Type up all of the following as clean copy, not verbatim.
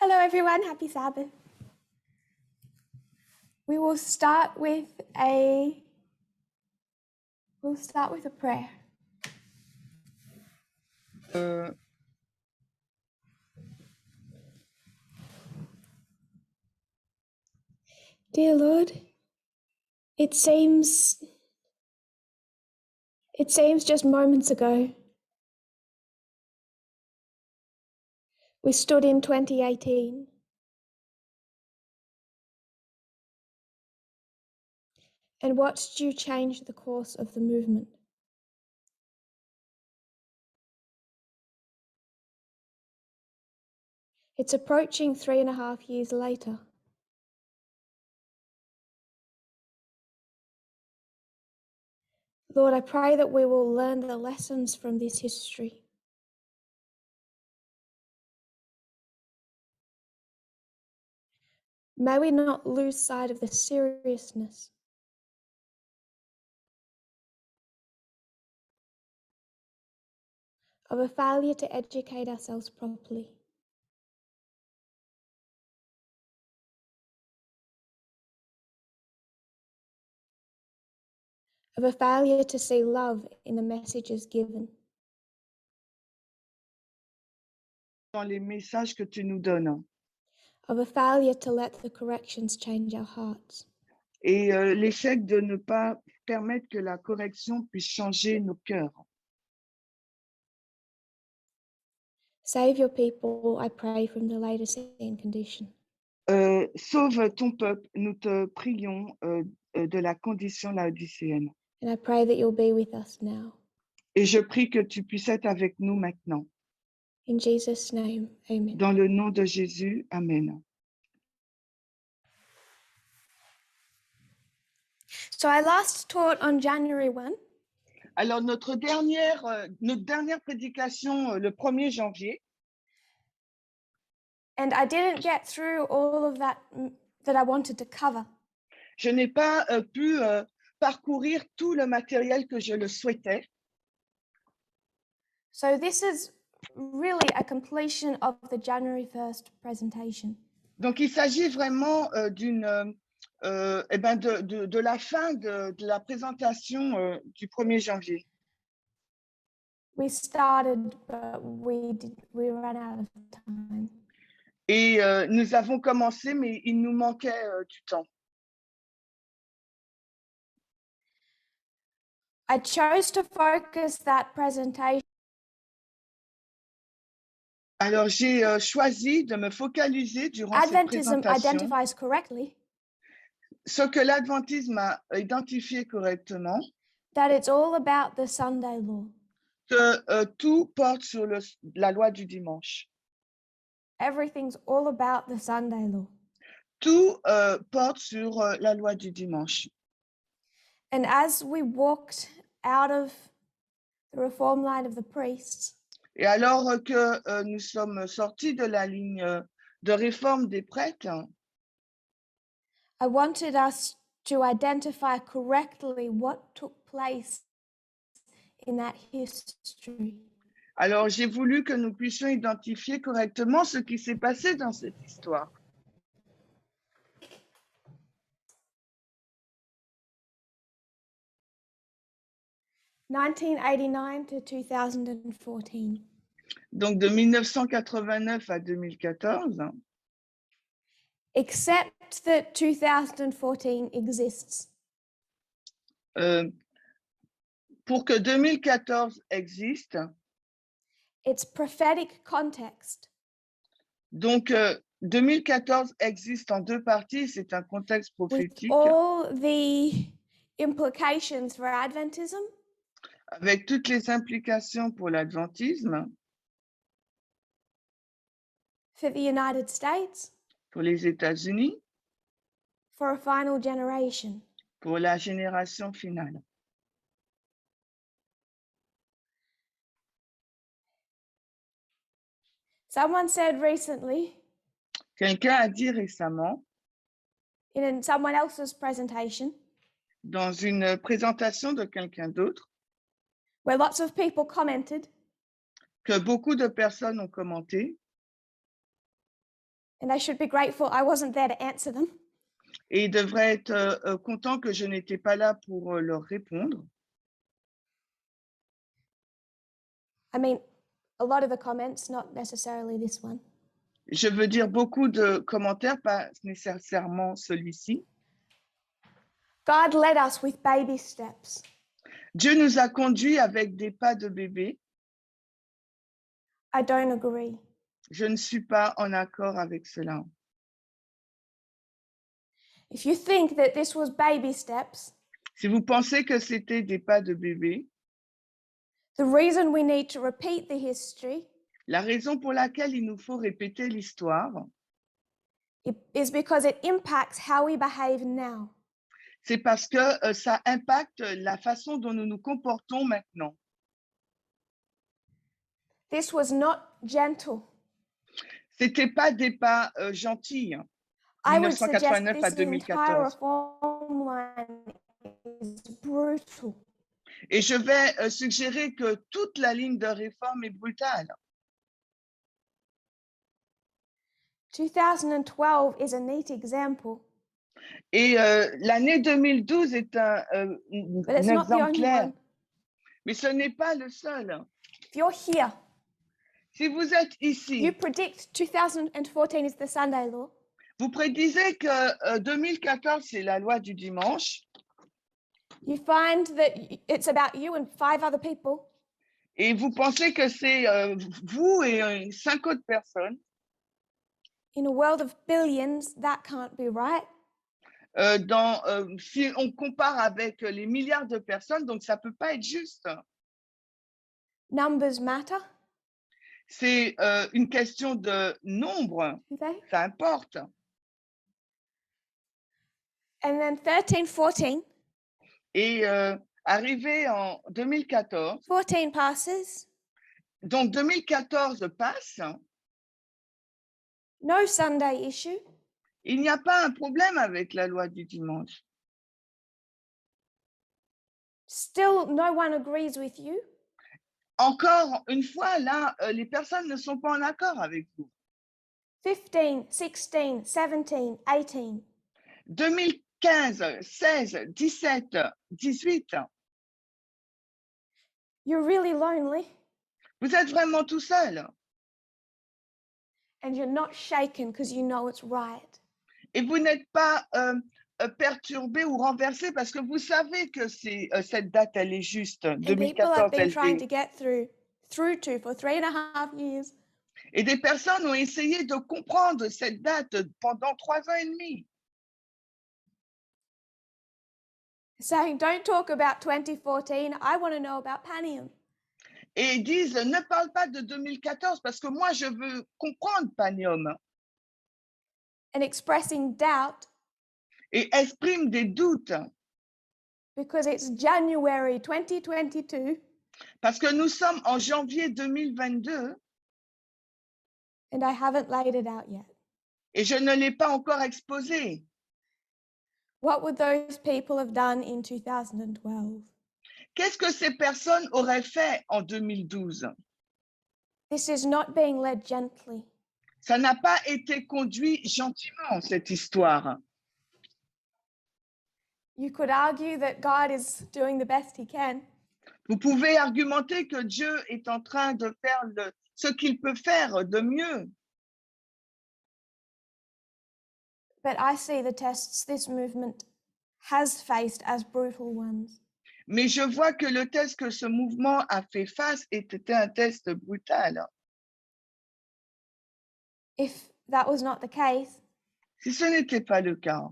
Hello everyone, happy Sabbath. We will start with a prayer. Dear Lord, it seems just moments ago we stood in 2018 and watched you change the course of the movement. It's approaching 3.5 years later. Lord, I pray that we will learn the lessons from this history. May we not lose sight of the seriousness of a failure to educate ourselves properly. Of a failure to see love in the messages given. Dans les messages que tu nous donnes. Of a failure to let the corrections change our hearts. Et l'échec de ne pas permettre que la correction puisse changer nos cœurs. Save your people, I pray, from the Laodicéenne condition. Sauve ton peuple, nous te prions de la condition laodicéenne. And I pray that you'll be with us now. Et je prie que tu puisses être avec nous maintenant. In Jesus' name, amen. Dans le nom de Jésus, amen. So I last taught on January 1. Alors, notre dernière prédication, le 1er janvier, And I didn't get through all of that I wanted to cover. je n'ai pas pu parcourir tout le matériel que je le souhaitais. So this is really a completion of the January 1st presentation. Donc, il s'agit vraiment de la fin de la présentation du 1er janvier. We started, but we ran out of time. Et nous avons commencé, mais il nous manquait du temps. I chose to focus that presentation. Alors, j'ai choisi de me focaliser durant cette Adventism présentation identifies correctly ce que l'adventisme a identifié correctement, that it's all about the Sunday law. que tout porte sur la loi du dimanche. Everything's all about the Sunday law. Tout porte sur la loi du dimanche. And as we walked out of the reform line of the priests, Et alors que nous sommes sortis de la ligne de réforme des prêtres, I wanted us to identify correctly what took place in that history. alors j'ai voulu que nous puissions identifier correctement ce qui s'est passé dans cette histoire. (1989 to 2014). Donc de 1989 à 2014. Except that 2014 exists. Pour que 2014 existe, It's prophetic context. donc 2014 existe en deux parties, c'est un contexte With prophétique all the implications for Adventism, avec toutes les implications pour l'adventisme, for the United States, pour les États-Unis, for a final generation. pour la génération finale. Someone said recently Quelqu'un a dit récemment, in someone else's presentation, dans une présentation de quelqu'un d'autre, where lots of people commented, que beaucoup de personnes ont commenté, And they should be grateful I wasn't there to answer them. Et ils devraient être contents que je n'étais pas là pour leur répondre. I mean, a lot of the comments, not necessarily this one. Je veux dire beaucoup de commentaires, pas nécessairement celui-ci. God led us with baby steps. Dieu nous a conduits avec des pas de bébé. I don't agree. Je ne suis pas en accord avec cela. If you think that this was baby steps, Si vous pensez que c'était des pas de bébé, the reason we need to repeat the history la raison pour laquelle il nous faut répéter l'histoire, is because it impacts how we behave now. c'est parce que ça impacte la façon dont nous nous comportons maintenant. This was not gentle. C'était pas des pas gentils. I would suggest 1989 à this entire 2014. reform line is brutal. Et je vais suggérer que toute la ligne de réforme est brutale. 2012 is a neat example, Et l'année 2012 est un but it's not the only exemplaire. one. Mais ce n'est pas le seul. If you're here, Si vous êtes ici, you predict 2014 is the Sunday law, vous prédisez que 2014, c'est la loi du dimanche, you find that it's about you and 5 other people, et vous pensez que c'est vous et 5 autres personnes. in a world of billions, that can't be right. Si on compare avec les milliards de personnes, donc ça ne peut pas être juste. Numbers matter, C'est une question de nombre, do they? ça importe. And then 13, 14, Et arrivé en 2014, 14 passes, donc 2014 passe, no Sunday issue. il n'y a pas un problème avec la loi du dimanche. Still, no one agrees with you. Encore une fois, là, les personnes ne sont pas en accord avec vous. 15, 16, 17, 18. 2015, 16, 17, 18, You're really lonely vous êtes vraiment tout seul. and you're not shaken because you know it's right. Et vous n'êtes pas perturbé ou renversé parce que vous savez que cette date, elle est juste. And people 2014, have been elle trying to est. get through to for 3.5 years. Et des personnes ont essayé de comprendre cette date pendant 3 ans et demi. Saying, don't talk about 2014. I want to know about Panium. Et ils disent, ne parle pas de 2014 parce que moi, je veux comprendre Panium. And expressing doubt Et expriment des doutes because it's January 2022 parce que nous sommes en janvier 2022 and I haven't laid it out yet. et je ne l'ai pas encore exposé. What would those people have done in 2012? Qu'est-ce que ces personnes auraient fait en 2012? This is not being led gently. Ça n'a pas été conduit gentiment, cette histoire. You could argue that God is doing the best he can, Vous pouvez argumenter que Dieu est en train de faire ce qu'il peut faire de mieux. but I see the tests this movement has faced as brutal ones. Mais je vois que le test que ce mouvement a fait face était un test brutal. If that was not the case, Si ce n'était pas le cas,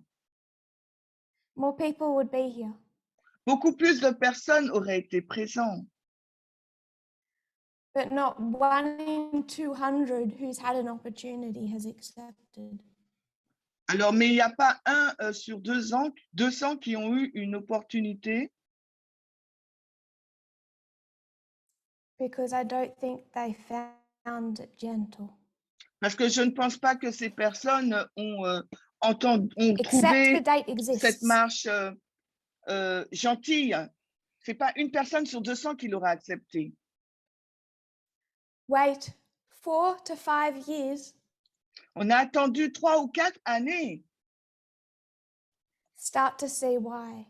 more people would be here. beaucoup plus de personnes auraient été présentes. But not 1 in 200 who's had an opportunity has accepted. Alors, mais il n'y a pas 1 sur 200 qui ont eu une opportunité Because I don't think they found it gentle. parce que je ne pense pas que ces personnes ont Accept trouvé the date exists. cette marche gentille. Ce n'est pas une personne sur 200 qui l'aura accepté. Wait 4 to 5 years On a attendu 3 ou 4 années Start to see why.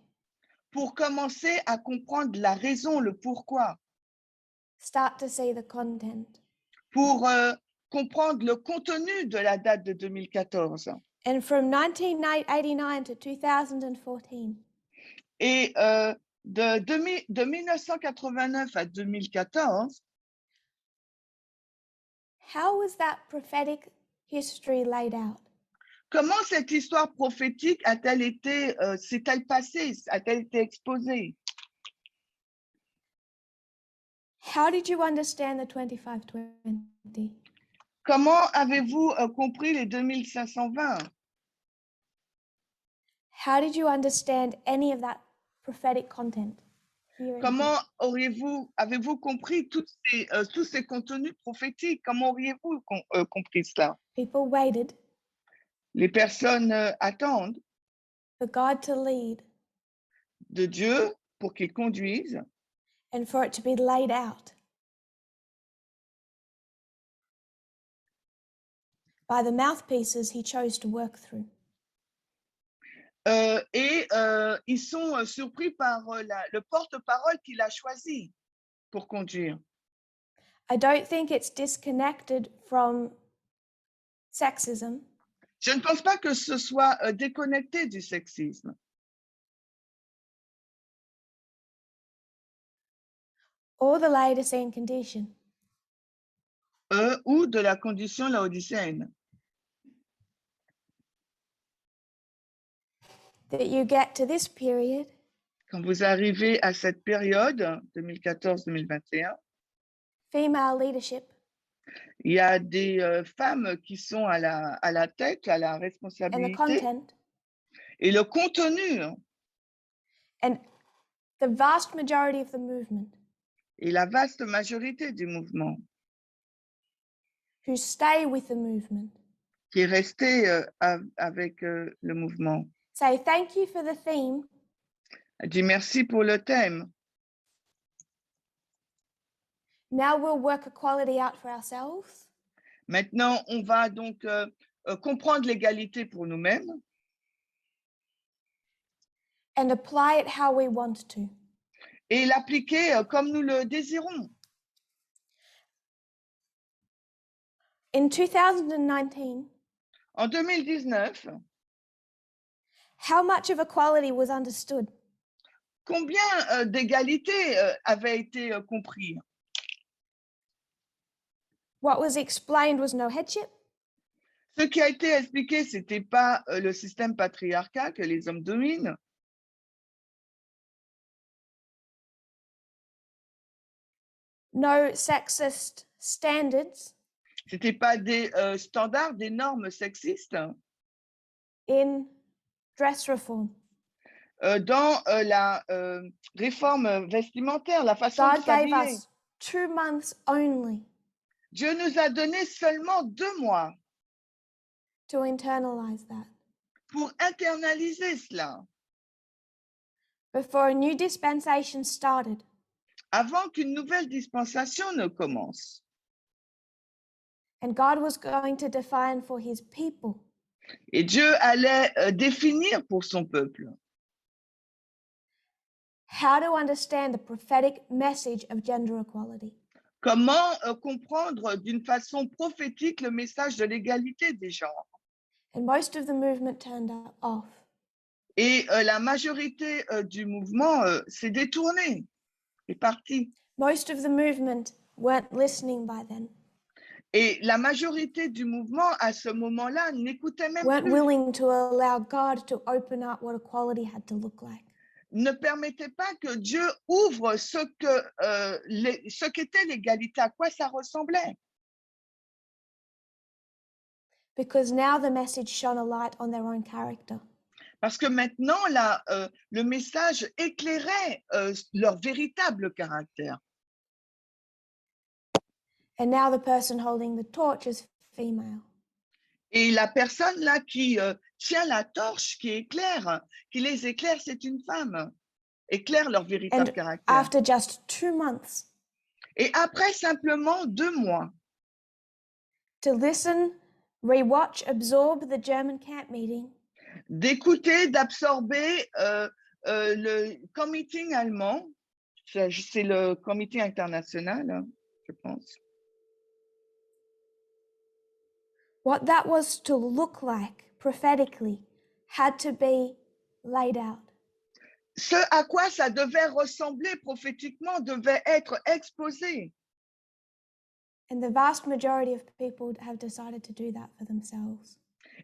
pour commencer à comprendre la raison, le pourquoi, Start to see the content. pour comprendre le contenu de la date de 2014. And from 1989 to 2014, Et de 1989 à 2014, how was that prophetic history laid out? comment cette histoire prophétique a-t-elle été, s'est-elle passée, a-t-elle été exposée? How did you understand the 2520? Comment avez-vous compris les 2520? How did you understand any of that prophetic content? Here and Comment avez-vous compris tous ces contenus prophétiques? Comment auriez-vous compris cela? here? People waited Les personnes attendent for God to lead de Dieu pour qu'il conduise and for it to be laid out by the mouthpieces he chose to work through. et ils sont surpris par le porte-parole qu'il a choisi pour conduire. I don't think it's disconnected from sexism. Je ne pense pas que ce soit déconnecté du sexisme Or the Laodicéenne condition. ou de la condition laodicéenne. That you get to this period Quand vous arrivez à cette période, 2014-2021, female leadership il y a des femmes qui sont à la tête, à la and the responsabilité, content et le contenu and the vast majority of the movement et la vaste majorité du mouvement who stay with the movement qui est resté avec le mouvement. say thank you for the theme, Dit merci pour le thème. now we'll work equality out for ourselves Maintenant, on va donc comprendre l'égalité pour nous-mêmes and apply it how we want to. et l'appliquer comme nous le désirons. In 2019, En 2019, how much of equality was understood? combien d'égalité avait été compris? What was explained was no headship, Ce qui a été expliqué, ce n'était pas le système patriarcal que les hommes dominent, no sexist standards ce n'était pas des standards, des normes sexistes in dress reform. dans la réforme vestimentaire, la façon de God gave s'habiller. us 2 months only Dieu nous a donné seulement 2 mois to internalize that pour internaliser cela, before a new dispensation started. avant qu'une nouvelle dispensation ne commence. And God was going to define for his people Et Dieu allait définir pour son peuple how to understand the prophetic message of gender equality. comment comprendre d'une façon prophétique le message de l'égalité des genres. And most of the movement turned off. Et la majorité du mouvement s'est détournée, est partie. Most of the movement weren't listening by then, Et la majorité du mouvement, à ce moment-là, n'écoutait même weren't plus, willing to allow God to open up what equality had to look like. ne permettait pas que Dieu ouvre ce qu'était l'égalité, à quoi ça ressemblait. Because now the message shone a light on their own character. Parce que maintenant, le message éclairait leur véritable caractère. And now the person holding the torch is female. Et la personne là qui tient la torche, qui éclaire, qui les éclaire, c'est une femme. Éclaire leur véritable And caractère. after just 2 months, Et après simplement 2 mois, to listen, rewatch, absorb the German camp meeting, d'écouter, d'absorber le comité allemand, c'est le comité international, hein, je pense. what that was to look like prophetically had to be laid out. Ce à quoi ça devait ressembler prophétiquement devait être exposé. And the vast majority of people have decided to do that for themselves.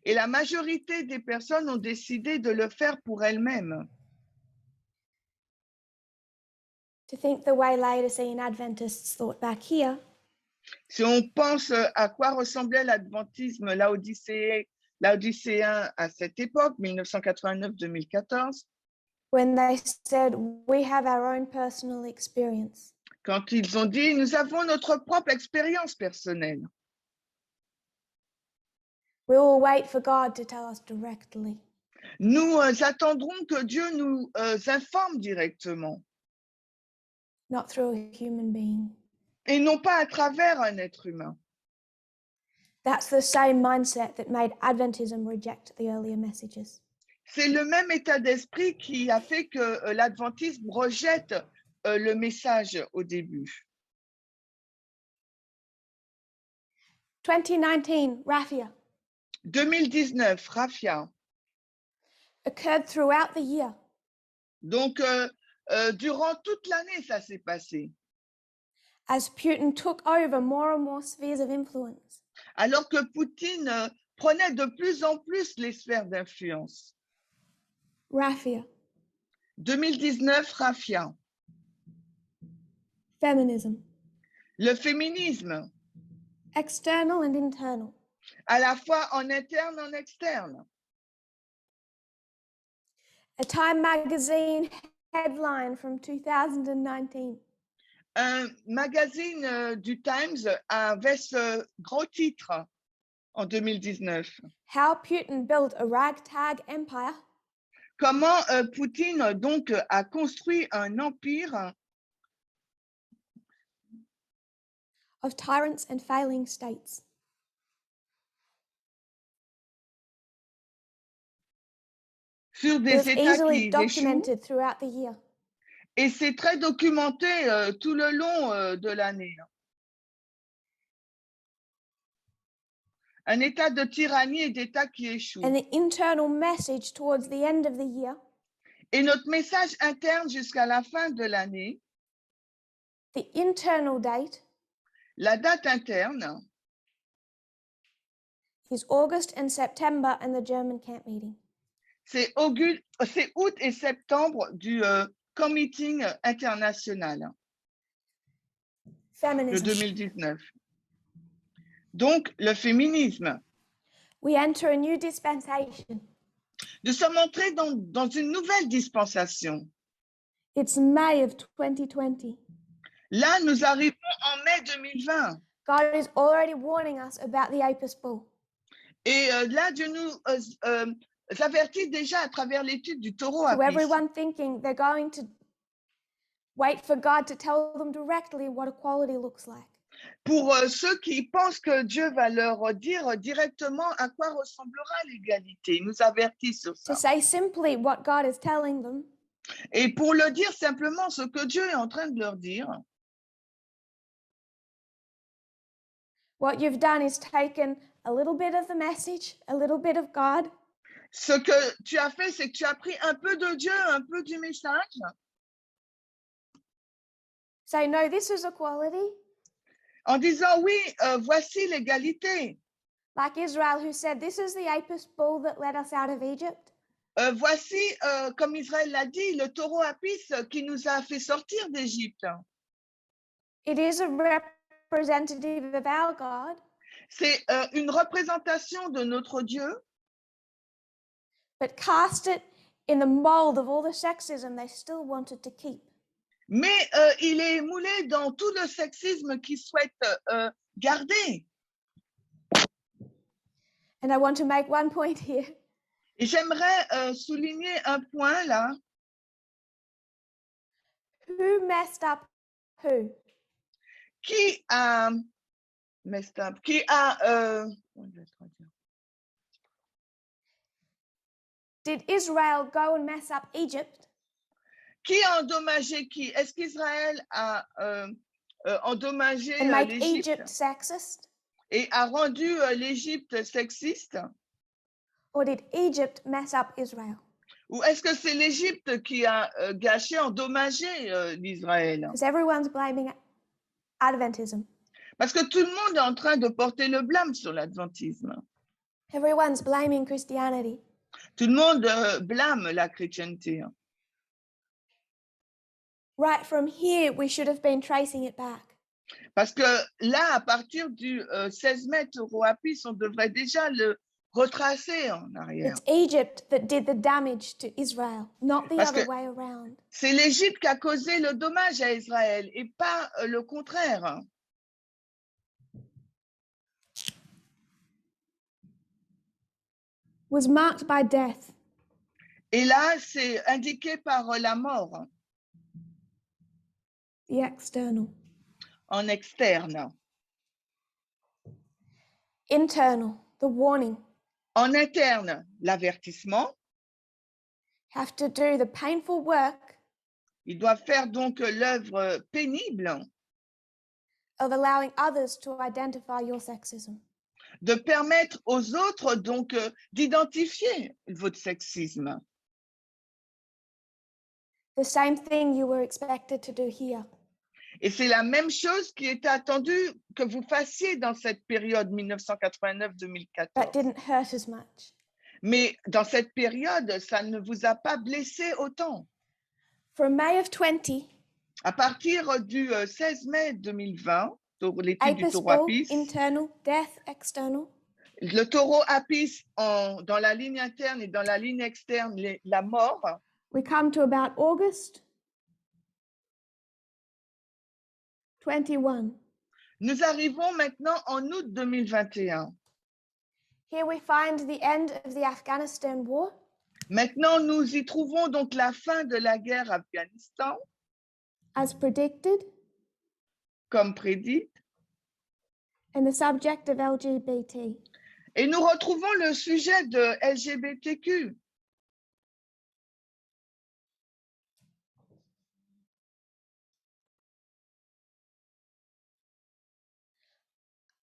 Et la majorité des personnes ont décidé de le faire pour elles-mêmes. To think the way Laodicean Adventists thought back here, Si on pense à quoi ressemblait l'adventisme laodicéen à cette époque, 1989-2014, when they said, we have our own personal experience, quand ils ont dit « Nous avons notre propre expérience personnelle ». we will wait for God to tell us directly. Nous attendrons que Dieu nous informe directement Not through a human being. et non pas à travers un être humain. That's the same mindset that made Adventism reject the earlier messages. C'est le même état d'esprit qui a fait que l'adventisme rejette le message au début. 2019, Raffia, 2019, Raffia. occurred throughout the year. Donc, durant toute l'année, ça s'est passé. As Putin took over more and more spheres of influence. Alors que Poutine prenait de plus en plus les sphères d'influence. Raffia. 2019, Raffia. Feminism. Le féminisme, External and internal. à la fois en interne, en externe. A Time magazine headline from 2019. Un magazine du Times avait ce gros titre en 2019. How Putin built a ragtag empire. Comment Poutine donc a construit un empire Of tyrants and failing states. sur It des was États easily qui échouent. documented throughout the year. Et c'est très documenté tout le long de l'année. Un état de tyrannie et d'État qui échoue. And the internal message towards the end of the year. Et notre message interne jusqu'à la fin de l'année, The internal date la date interne, is August and September and the German camp meeting. c'est août et septembre du comité international, le Feminism. 2019. Donc, le féminisme. We enter a new dispensation. Nous sommes entrés dans une nouvelle dispensation. It's May of 2020. Là, nous arrivons en mai 2020. God is already warning us about the Apis bull. Et là, Dieu nous avertit déjà à travers l'étude du taureau To Apis. everyone thinking they're going to wait for God to tell them directly what equality looks like. Pour ceux qui pensent que Dieu va leur dire directement à quoi ressemblera l'égalité. Il nous avertit sur ça. To say simply what God is telling them. Et pour le dire simplement ce que Dieu est en train de leur dire, What you've done is taken a little bit of the message, a little bit of God. ce que tu as fait, c'est que tu as pris un peu de Dieu, un peu du message. Say, no, this is equality. En disant, oui, voici l'égalité. Like Israel, who said, this is the Apis bull that led us out of Egypt. Voici, comme Israël l'a dit, le taureau Apis qui nous a fait sortir d'Égypte. It is a representative of our God. C'est une représentation de notre Dieu, But cast it in the mold of all the sexism they still wanted to keep. mais il est moulé dans tout le sexisme qu'ils souhaitent garder. And I want to make one point here. Et j'aimerais souligner un point là. Who messed up who? Qui a messed up? Qui a did Israel go and mess up Egypt? Qui a endommagé qui? Est-ce qu'Israël a endommagé And make l'Égypte Egypt sexist? et a rendu l'Égypte sexiste? Or did Egypt mess up Israel? Ou est-ce que c'est l'Égypte qui a gâché, endommagé l'Israël? Because everyone's blaming Adventism. Parce que tout le monde est en train de porter le blâme sur l'adventisme. Everyone's blaming Christianity. Tout le monde blâme la chrétienté. Right from here, we should have been tracing it back. Parce que là, à partir du 16 mai Apis, on devrait déjà le retracer en arrière. It's Egypt that did the damage to Israel, not the Parce other que way around. c'est l'Égypte qui a causé le dommage à Israël et pas le contraire. Was marked by death. Et là, c'est indiqué par la mort The external. en externe. Internal, the warning. En interne, l'avertissement. Have to do the painful work Il doit faire donc l'œuvre pénible of allowing others to identify your sexism. de permettre aux autres donc d'identifier votre sexisme. The same thing you were expected to do here. Et c'est la même chose qui était attendue que vous fassiez dans cette période 1989-2014. But didn't hurt as much. Mais dans cette période, ça ne vous a pas blessé autant. From May of 20, À partir du 16 mai 2020, l'étude du Apis taureau bull, Apis, internal, death, external. le taureau Apis dans la ligne interne et dans la ligne externe, la mort, We come to about August 21. nous arrivons maintenant en août 2021. Here we find the end of the Afghanistan war. Maintenant, nous y trouvons donc la fin de la guerre Afghanistan, As predicted, comme prédit, and the subject of LGBT. et nous retrouvons le sujet de LGBTQ.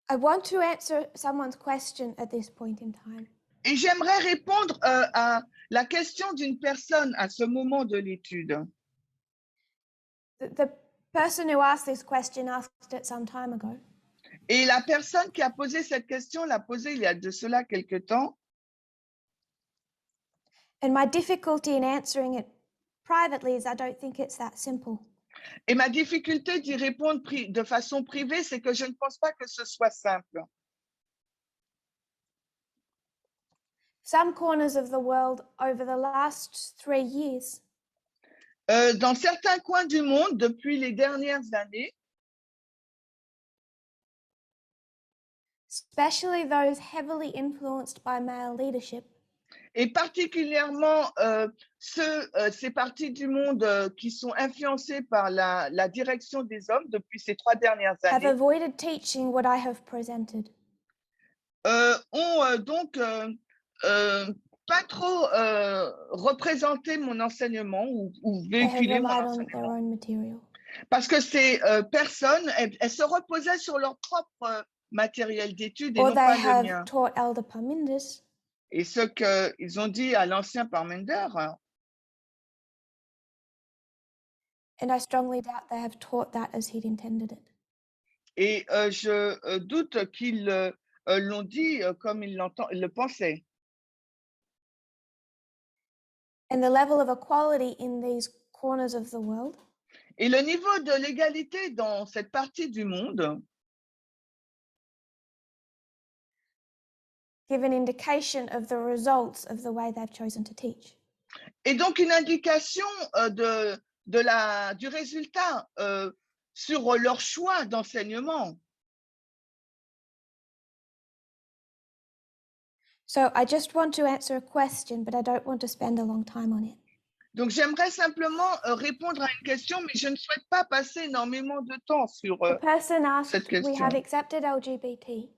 I want to answer someone's question at this point in time. Et j'aimerais répondre à la question d'une personne à ce moment de l'étude. The person who asked this question asked it some time ago. Et la personne qui a posé cette question l'a posée il y a de cela quelque temps. And my difficulty in answering it privately is I don't think it's that simple. Et ma difficulté d'y répondre de façon privée, c'est que je ne pense pas que ce soit simple. Some corners of the world over the last 3 years Dans certains coins du monde, depuis les dernières années, especially those heavily influenced by male leadership, et particulièrement ces parties du monde qui sont influencées par la direction des hommes depuis ces 3 dernières have années, avoided teaching what I have presented. ont donc pas trop représenté mon enseignement ou They have véhiculé mon relied on their enseignement. own material. Parce que ces personnes, elles se reposaient sur leur propre matériel d'étude et Or non they pas le mien. have taught Elder Parmindus Et ce qu'ils ont dit à l'ancien Parmender, and I strongly doubt they have taught that as he'd intended it. et je doute qu'ils l'ont dit comme ils le pensaient. And the level of equality in these corners of the world Et le niveau de l'égalité dans cette partie du monde give an indication of the results of the way they've chosen to teach. est donc une indication du résultat sur leur choix d'enseignement. So I just want to answer a question, but I don't want to spend a long time on it. Donc, j'aimerais simplement répondre à une question, mais je ne souhaite pas passer énormément de temps sur The person cette asked, we question. have accepted LGBT.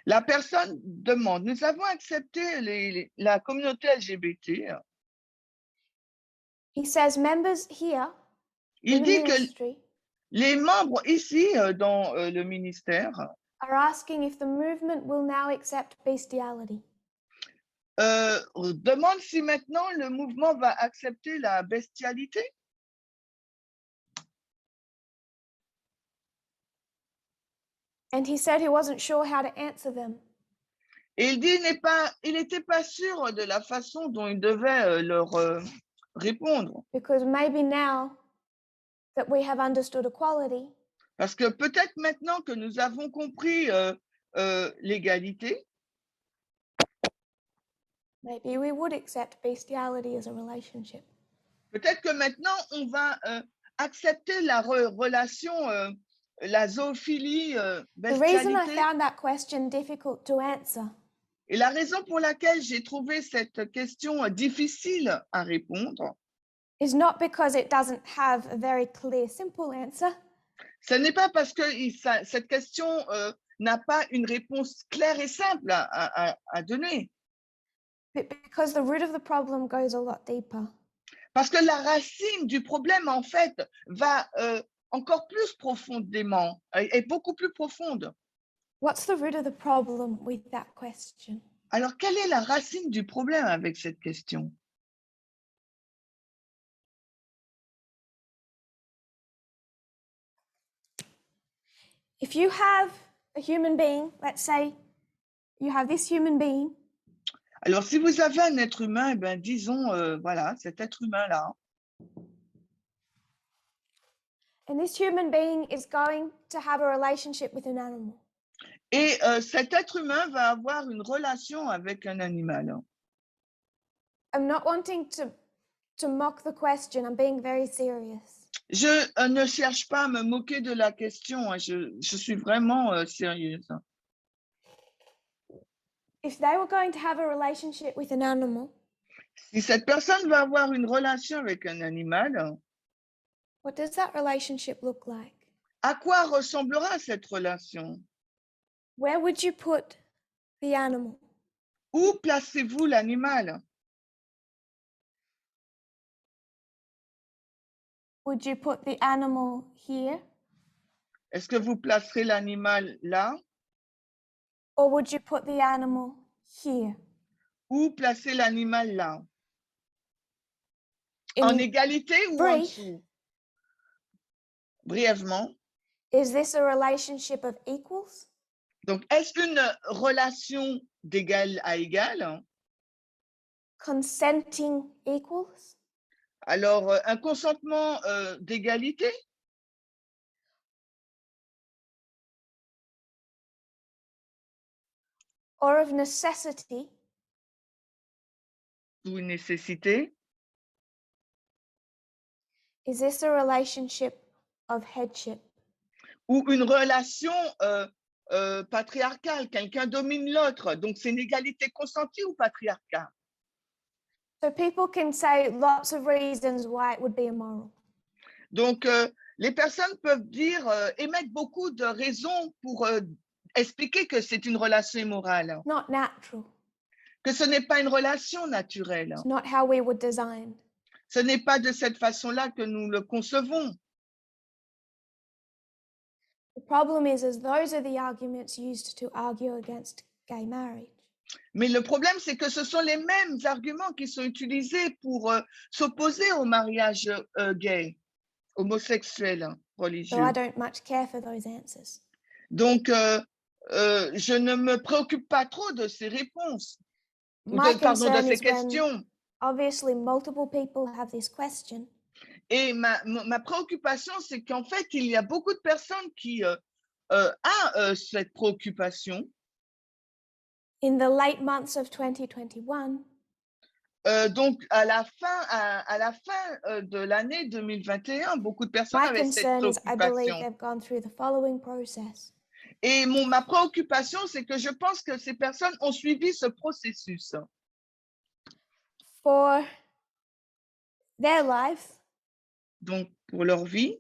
La personne demande, nous avons accepté la communauté LGBT. He says members here Il in the dit que ministry les membres ici dans le ministère are asking if the movement will now accept bestiality. demandent si maintenant le mouvement va accepter la bestialité. And he said he wasn't sure how to answer them. Et il dit il n'était pas sûr de la façon dont il devait leur répondre. Because maybe now that we have understood equality, Parce que peut-être maintenant que nous avons compris l'égalité, maybe we would accept bestiality as a relationship. peut-être que maintenant on va accepter la relation, la zoophilie, The reason I bestialité. found that question difficult to answer Et la raison pour laquelle j'ai trouvé cette question difficile à répondre, is not because it doesn't have a very clear, simple answer, ce n'est pas parce que cette question n'a pas une réponse claire et simple à donner, but because the root of the problem goes a lot deeper. parce que la racine du problème, en fait, va encore plus profondément, est beaucoup plus profonde. What's the root of the problem with that question? Alors, quelle est la racine du problème avec cette question? If you have a human being, let's say you have this human being, Alors, si vous avez un être humain, eh ben, disons, voilà, cet être humain-là, and this human being is going to have a relationship with an animal. et cet être humain va avoir une relation avec un animal. I'm not wanting to mock the question, I'm being very serious. Je ne cherche pas à me moquer de la question, hein, je suis vraiment sérieuse. If they were going to have a relationship with an animal, Si cette personne va avoir une relation avec un animal, what does that relationship look like? à quoi ressemblera cette relation? Where would you put the animal? Où placez-vous l'animal? Would you put the animal here? Est-ce que vous placerez l'animal là? Or would you put the animal here? Où placez l'animal là? En In égalité ou en brief, dessous? Brièvement. is this a relationship of equals? Donc, est-ce une relation d'égal à égal? Consenting equals? Alors, un consentement d'égalité? Or of necessity? Ou une nécessité? Is this a relationship of headship? Ou une relation patriarcale, quelqu'un domine l'autre. Donc, c'est une égalité consentie ou patriarcale? So people can say lots of reasons why it would be immoral. Donc, les personnes peuvent dire, émettre beaucoup de raisons pour expliquer que c'est une relation immorale, Not natural. que ce n'est pas une relation naturelle. It's not how we were designed. Ce n'est pas de cette façon-là que nous le concevons. The problem is those are the arguments used to argue against gay marriage. Mais le problème, c'est que ce sont les mêmes arguments qui sont utilisés pour s'opposer au mariage gay, homosexuel, religieux. So I don't much care for those answers. Donc, je ne me préoccupe pas trop de ces réponses, My pardon, de concern ces is when questions. obviously multiple people have this question. Et ma préoccupation, c'est qu'en fait, il y a beaucoup de personnes qui ont cette préoccupation. In the late months of 2021, Donc, à la fin de l'année 2021, beaucoup de personnes my avaient cette concern is I believe préoccupation. they've gone through the following process. Et ma préoccupation, c'est que je pense que ces personnes ont suivi ce processus. For their life, Donc, pour leur vie,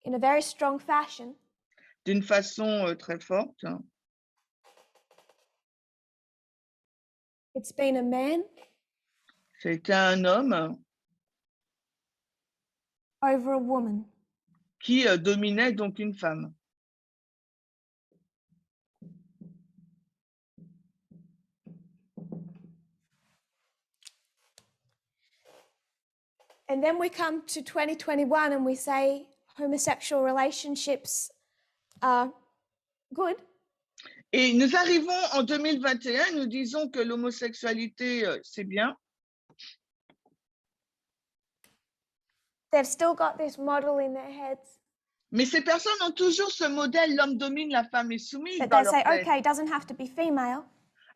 in a very strong fashion, d'une façon très forte, It's been a man C'était un homme over a woman. qui dominait donc une femme. And then we come to 2021 and we say homosexual relationships are good. Et nous arrivons en 2021, nous disons que l'homosexualité, c'est bien. They've still got this model in their heads Mais ces personnes ont toujours ce modèle, l'homme domine, la femme est soumise that dans they leur say, tête. okay, it doesn't have to be female.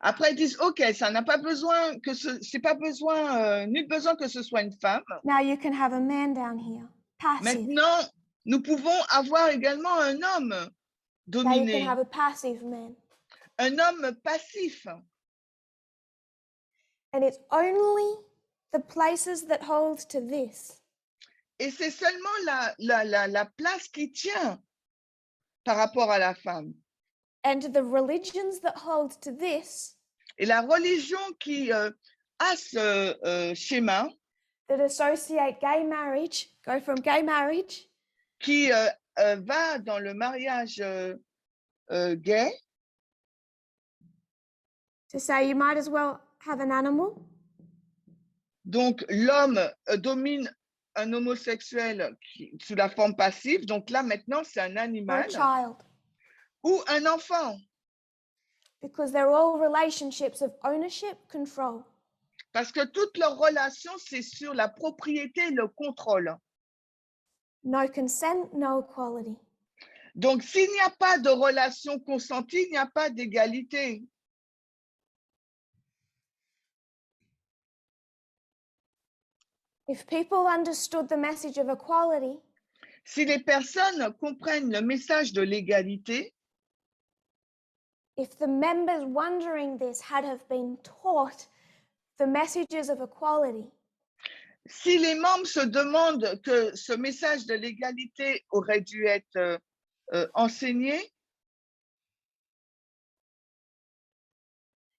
Après, ils disent, OK, ça n'a pas besoin que c'est pas besoin, nul besoin que ce soit une femme. Now you can have a man down here, passive. Maintenant, nous pouvons avoir également un homme Now you dominé, can have a passive man. un homme passif. And it's only the places that hold to this Et c'est seulement la place qui tient par rapport à la femme. and the religions that hold to this Et la religion qui a ce schéma, that associate gay marriage, go from gay marriage qui va dans le mariage gay, to say you might as well have an animal. donc l'homme domine un homosexuel sous la forme passive, donc là maintenant c'est un Or a animal child, ou un enfant, because they're all relationships of ownership, control. parce que toute leur relation c'est sur la propriété et le contrôle. No consent, no equality. Donc s'il n'y a pas de relation consentie, il n'y a pas d'égalité. If people understood the message of equality, Si les personnes comprennent le message de l'égalité, if the members wondering this had have been taught the messages of equality, si les membres se demandent que ce message de l'égalité aurait dû être enseigné,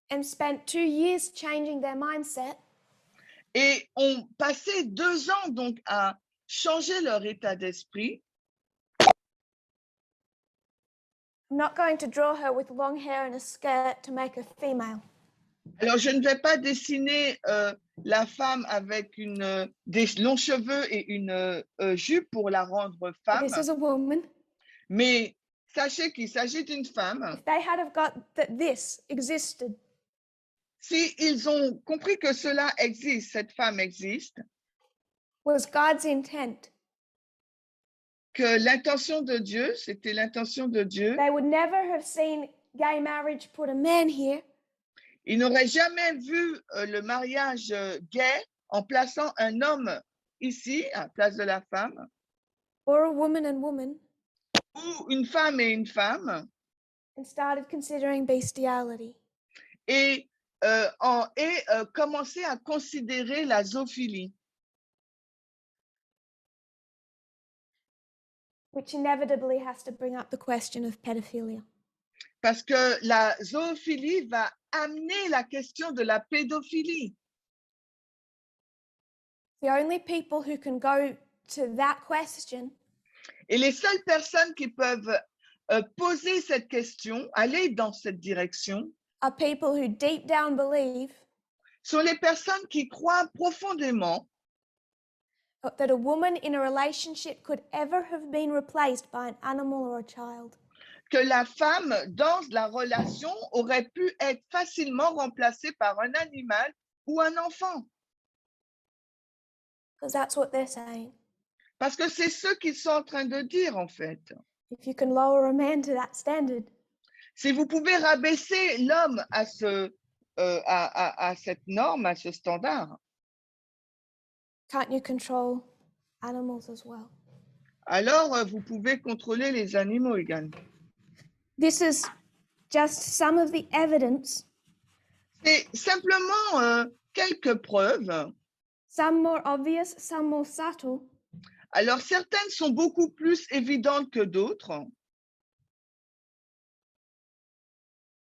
and spent 2 years changing their mindset, et ont passé 2 ans donc à changer leur état d'esprit, I'm not going to draw her with long hair and a skirt to make her female. alors je ne vais pas dessiner la femme avec des longs cheveux et une jupe pour la rendre femme, This is a woman. mais sachez qu'il s'agit d'une femme. If they had have got that this existed, Si ils ont compris que cela existe, cette femme existe, was God's intent, que l'intention de Dieu, c'était l'intention de Dieu, they would never have seen gay marriage put a man here ils n'auraient jamais vu le mariage gay en plaçant un homme ici, à la place de la femme, or a woman and woman ou une femme et une femme, and started considering bestiality. et commencer à considérer la zoophilie, Which inevitably has to bring up the question of pedophilia. parce que la zoophilie va amener la question de la pédophilie. The only people who can go to that question Et les seules personnes qui peuvent poser cette question, aller dans cette direction, are people who deep down believe sont les personnes qui croient profondément that a woman in a relationship could ever have been replaced by an animal or a child. que la femme dans la relation aurait pu être facilement remplacée par un animal ou un enfant. Because that's what they're saying. Parce que c'est ce qu'ils sont en train de dire, en fait. If you can lower a man to that standard, Si vous pouvez rabaisser l'homme à cette norme, à ce standard, can't you control animals as well? alors vous pouvez contrôler les animaux également. This is just some of the evidence, C'est simplement quelques preuves. some more obvious, some more subtle, Alors, certaines sont beaucoup plus évidentes que d'autres,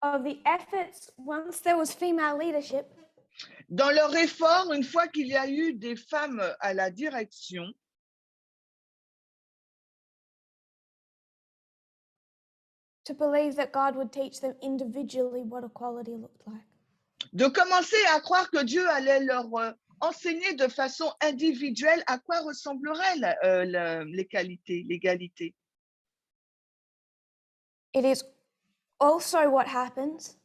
of the efforts once there was female leadership Dans leur effort, une fois qu'il y a eu des femmes à la direction, to believe that God would teach them individually what equality looked like. de commencer à croire que Dieu allait leur enseigner de façon individuelle à quoi ressemblerait l'égalité. It is also what happens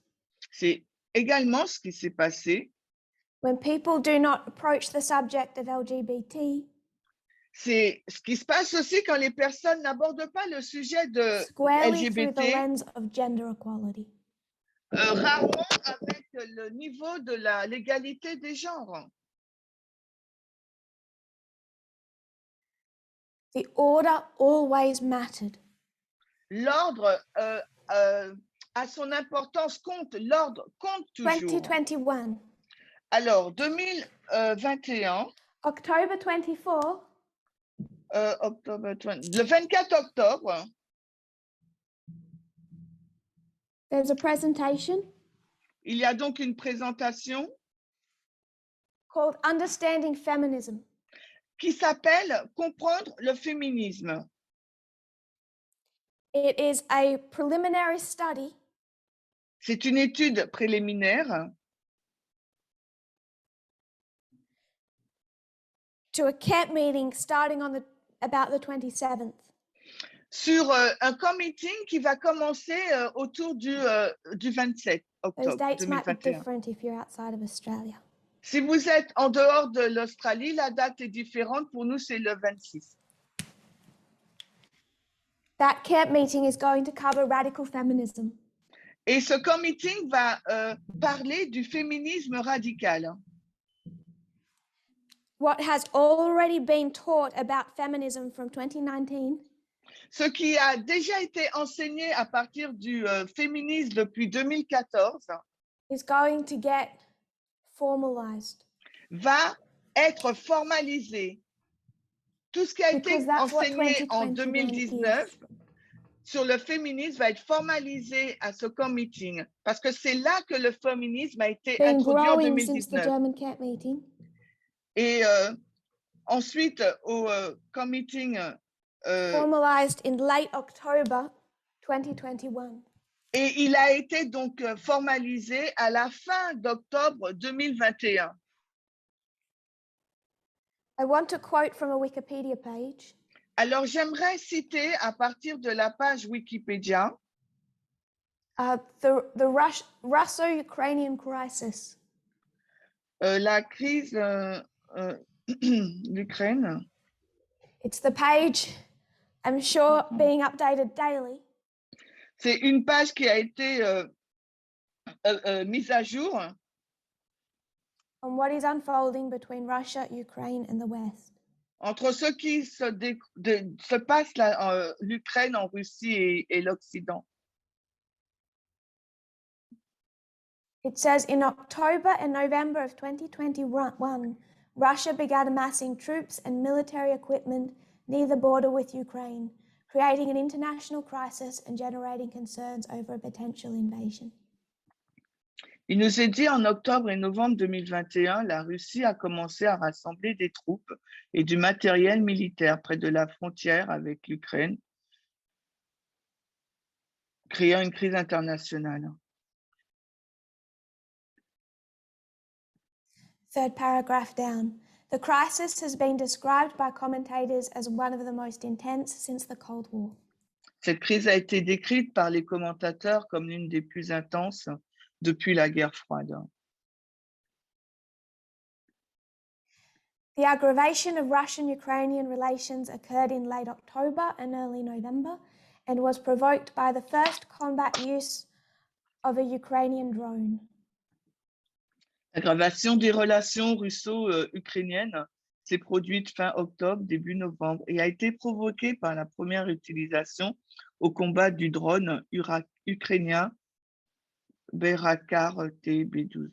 C'est également ce qui s'est passé. when people do not approach the subject of LGBT C'est ce qui se passe aussi quand les personnes n'abordent pas le sujet de squarely through the LGBT, lens of gender equality. rarement avec le niveau de l'égalité des genres. The order always mattered. L'ordre a son importance, compte, l'ordre compte toujours. 2021, Alors, 2021, October 24, le 24 octobre, there's a presentation il y a donc une présentation called Understanding Feminism. qui s'appelle « Comprendre le féminisme ». It is a preliminary study C'est une étude préliminaire to a camp meeting starting on about the 27th. sur un camp meeting qui va commencer autour du 27 Those octobre dates might be 2021. different if you're outside of Australia. Si vous êtes en dehors de l'Australie, la date est différente. Pour nous, c'est le 26. That camp meeting is going to cover radical feminism. Et ce camp meeting va parler du féminisme radical. What has already been taught about feminism from 2019 Ce qui a déjà été enseigné à partir du féminisme depuis 2014 is going to get formalized. va être formalisé. Tout ce qui a été Because that's what enseigné en 2021 2019 sur le féminisme va être formalisé à ce camp meeting parce que c'est là que le féminisme a été Been introduit en growing since the 2019. German camp meeting. Et ensuite, au camp meeting, Formalized in late October 2021. et il a été donc formalisé à la fin d'octobre 2021. I want to quote from a Wikipedia page. Alors, j'aimerais citer à partir de la page Wikipédia The Russo-Ukrainian crisis. la crise d'Ukraine. It's the page, I'm sure, being updated daily. C'est une page qui a été mise à jour On what is unfolding between Russia, Ukraine, and the West. entre ce qui se passe là, l'Ukraine, en Russie et l'Occident. It says in October and November of 2021, Russia began amassing troops and military equipment near the border with Ukraine, creating an international crisis and generating concerns over a potential invasion. Il nous est dit en octobre et novembre 2021, la Russie a commencé à rassembler des troupes et du matériel militaire près de la frontière avec l'Ukraine, créant une crise internationale. Third paragraph down. The crisis has been described by commentators as one of the most intense since the Cold War. Cette crise a été décrite par les commentateurs comme l'une des plus intenses depuis la guerre froide. The aggravation of Russian-Ukrainian relations occurred in late October and early November and was provoked by the first combat use of a Ukrainian drone. L'aggravation des relations russo-ukrainiennes s'est produite fin octobre, début novembre et a été provoquée par la première utilisation au combat du drone ukrainien Bayraktar TB2.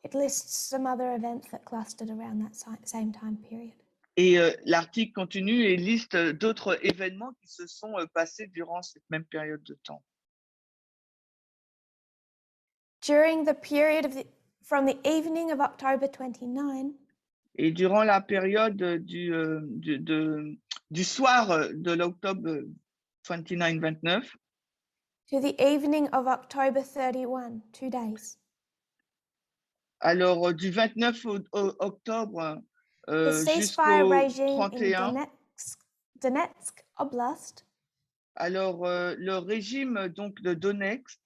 It lists some other events that clustered around that same time period. Et l'article continue et liste d'autres événements qui se sont passés durant cette même période de temps. During the period from the evening of October 29 et durant la période du soir de l'octobre 29-29 to the evening of October 31, 2 days. Alors, du 29 octobre The ceasefire jusqu'au regime 31, in Donetsk Oblast alors le régime donc de Donetsk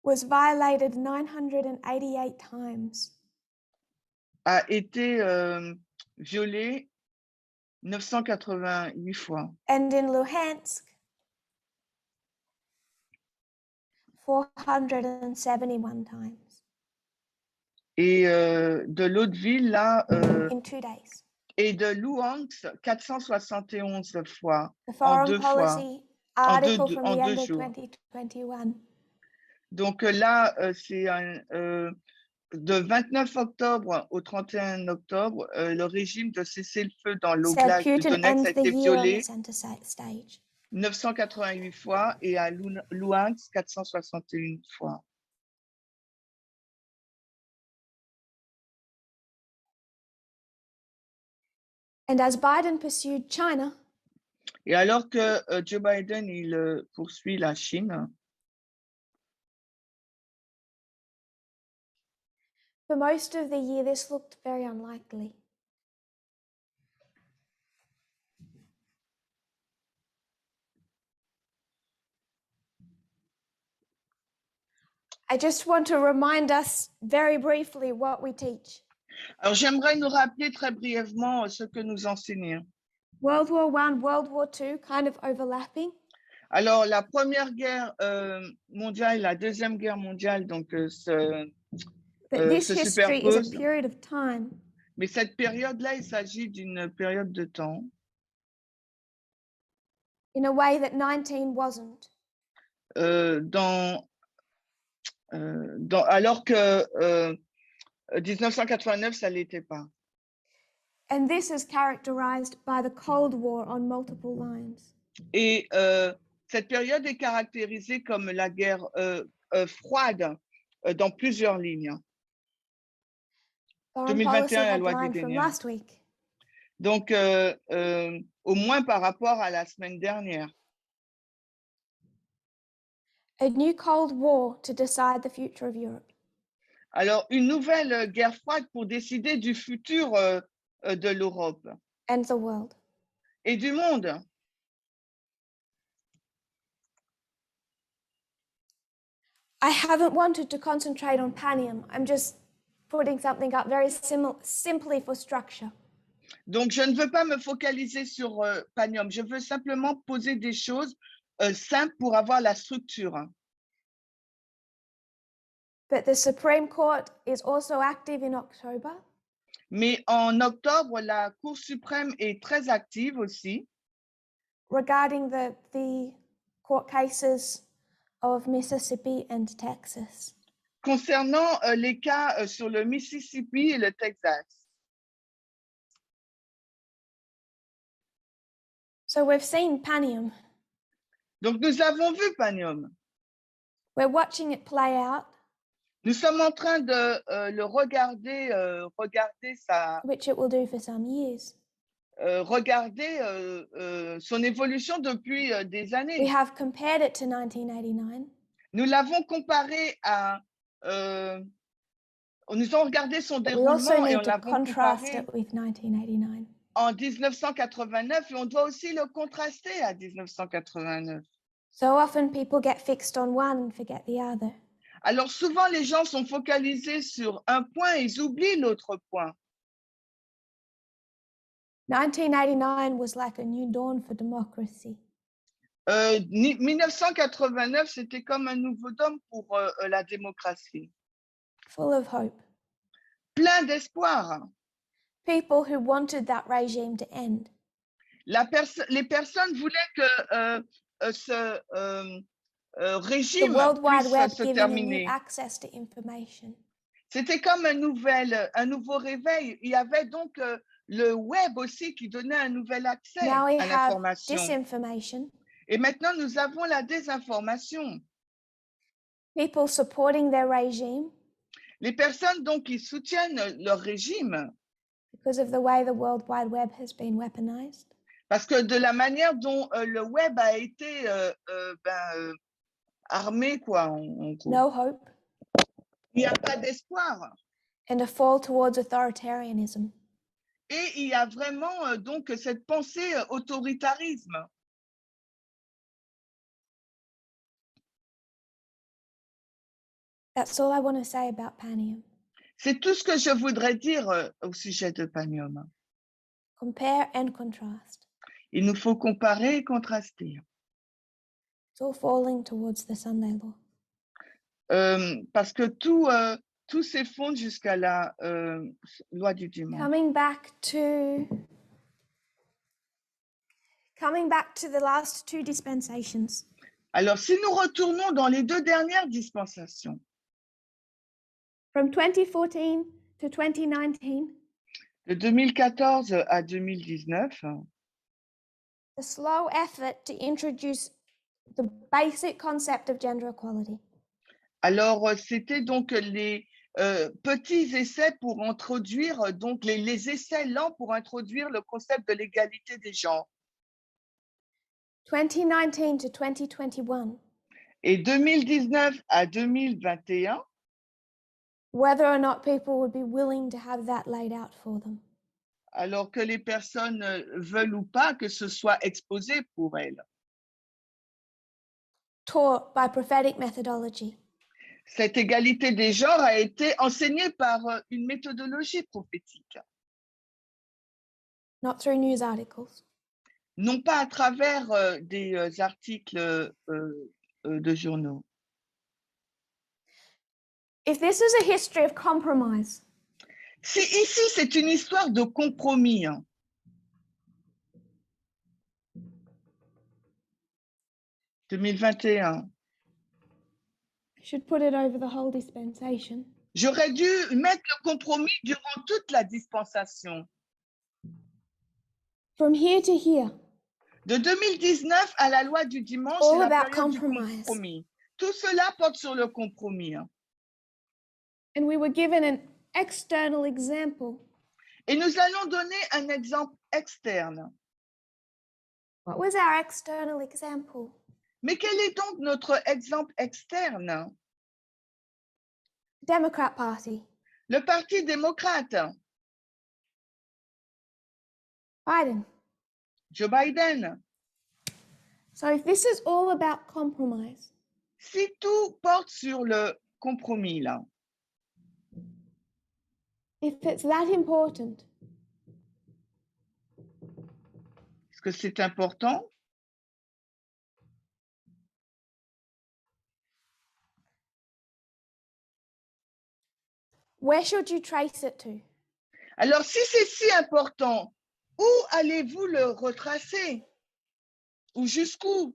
was violated 988 times. A été violé 988 fois. And in Luhansk, 471 times. Et de l'autre ville, là, in 2 days. et de Luhansk, 471 fois. The Foreign En 2 Policy fois. article En deux, from en the 2 end of jours. 2021. Donc là, c'est de 29 octobre au 31 octobre, le régime de cessez-le-feu dans l'oblast de Donetsk a été violé 988 fois et à Luhansk 461 fois. And as Biden pursued China, et alors que Joe Biden il poursuit la Chine, for most of the year this looked very unlikely. I just want to remind us very briefly what we teach. Alors j'aimerais nous rappeler très brièvement ce que nous enseignons. World War I, World War II, kind of overlapping. Alors la première guerre mondiale, la deuxième guerre mondiale, donc se superposent. Period of time. Mais cette période-là, il s'agit d'une période de temps. In a way that 19 wasn't. Alors que 1989, ça ne l'était pas. And this is characterized by the Cold War on multiple lines. Et cette période est caractérisée comme la guerre froide dans plusieurs lignes. 2021, la loi du dernier. Donc, au moins par rapport à la semaine dernière. A new Cold War to decide the future of Europe. Alors, une nouvelle guerre froide pour décider du futur de l'Europe. And the world. Et du monde. I haven't wanted to concentrate on Panium. I'm just putting something up very simply for structure. Donc, je ne veux pas me focaliser sur Panium. Je veux simplement poser des choses simples pour avoir la structure. But the Supreme Court is also active in October. Mais en octobre, la Cour suprême est très active aussi. Regarding the court cases of Mississippi and Texas. Concernant les cas sur le Mississippi et le Texas. So we've seen Panium. Donc nous avons vu Panium. We're watching it play out. Nous sommes en train de le regarder, regarder sa. Which it will do for some years. Regarder son évolution depuis des années. We have compared it to 1989. Nous l'avons comparé à. Nous avons regardé son déroulement et on l'a comparé en 1989 et on doit aussi le contraster à 1989. So often people get fixed on one and forget the other. Alors souvent les gens sont focalisés sur un point et ils oublient l'autre point. 1989 was like a new dawn for democracy. 1989, c'était comme un nouveau dawn pour la démocratie. Full of hope. Plein d'espoir. People who wanted that regime to end. Les personnes voulaient que ce régime puisse se terminer. Access to information. C'était comme un nouveau réveil. Il y avait donc le web aussi qui donnait un nouvel accès Now we à have l'information. disinformation, Et maintenant, nous avons la désinformation. people supporting their regime Les personnes donc qui soutiennent leur régime, because of the way the World Wide Web has been weaponized. parce que de la manière dont le web a été armé, quoi, en gros. No hope, Il n'y a pas d'espoir. and a fall towards authoritarianism. Et il y a vraiment donc cette pensée autoritarisme. That's all I want to say about Panium. C'est tout ce que je voudrais dire au sujet de Panium. Compare and contrast. Il nous faut comparer et contraster. It's all falling towards the Sunday law. Parce que tout s'effondre jusqu'à la loi du dimanche. Coming back to the last two dispensations. Alors, si nous retournons dans les deux dernières dispensations, From 2014 to 2019, de 2014 à 2019, the slow effort to introduce the basic concept of gender equality. alors c'était donc les petits essais pour introduire, donc les essais lents pour introduire le concept de l'égalité des genres. 2019 to 2021, Et 2019 à 2021, whether or not people would be willing to have that laid out for them. alors que les personnes veulent ou pas que ce soit exposé pour elles. Taught by prophetic methodology. Cette égalité des genres a été enseignée par une méthodologie prophétique, Not through news articles. non pas à travers des articles de journaux. If this is a history of compromise, Si ici, c'est une histoire de compromis, 2021, I should put it over the whole dispensation. j'aurais dû mettre le compromis durant toute la dispensation. From here to here, De 2019 à la loi du dimanche, all c'est la about période du compromise. compromis. Tout cela porte sur le compromis. And we were given an external example. Et nous allons donner un exemple externe. What was our external example? Mais quel est donc notre exemple externe? Democrat Party. Le Parti démocrate, Biden. Joe Biden. So if this is all about compromise, Si tout porte sur le compromis, là, if it's that important, est-ce que c'est important? where should you trace it to? Alors, si c'est si important, où allez-vous le retracer? Ou jusqu'où?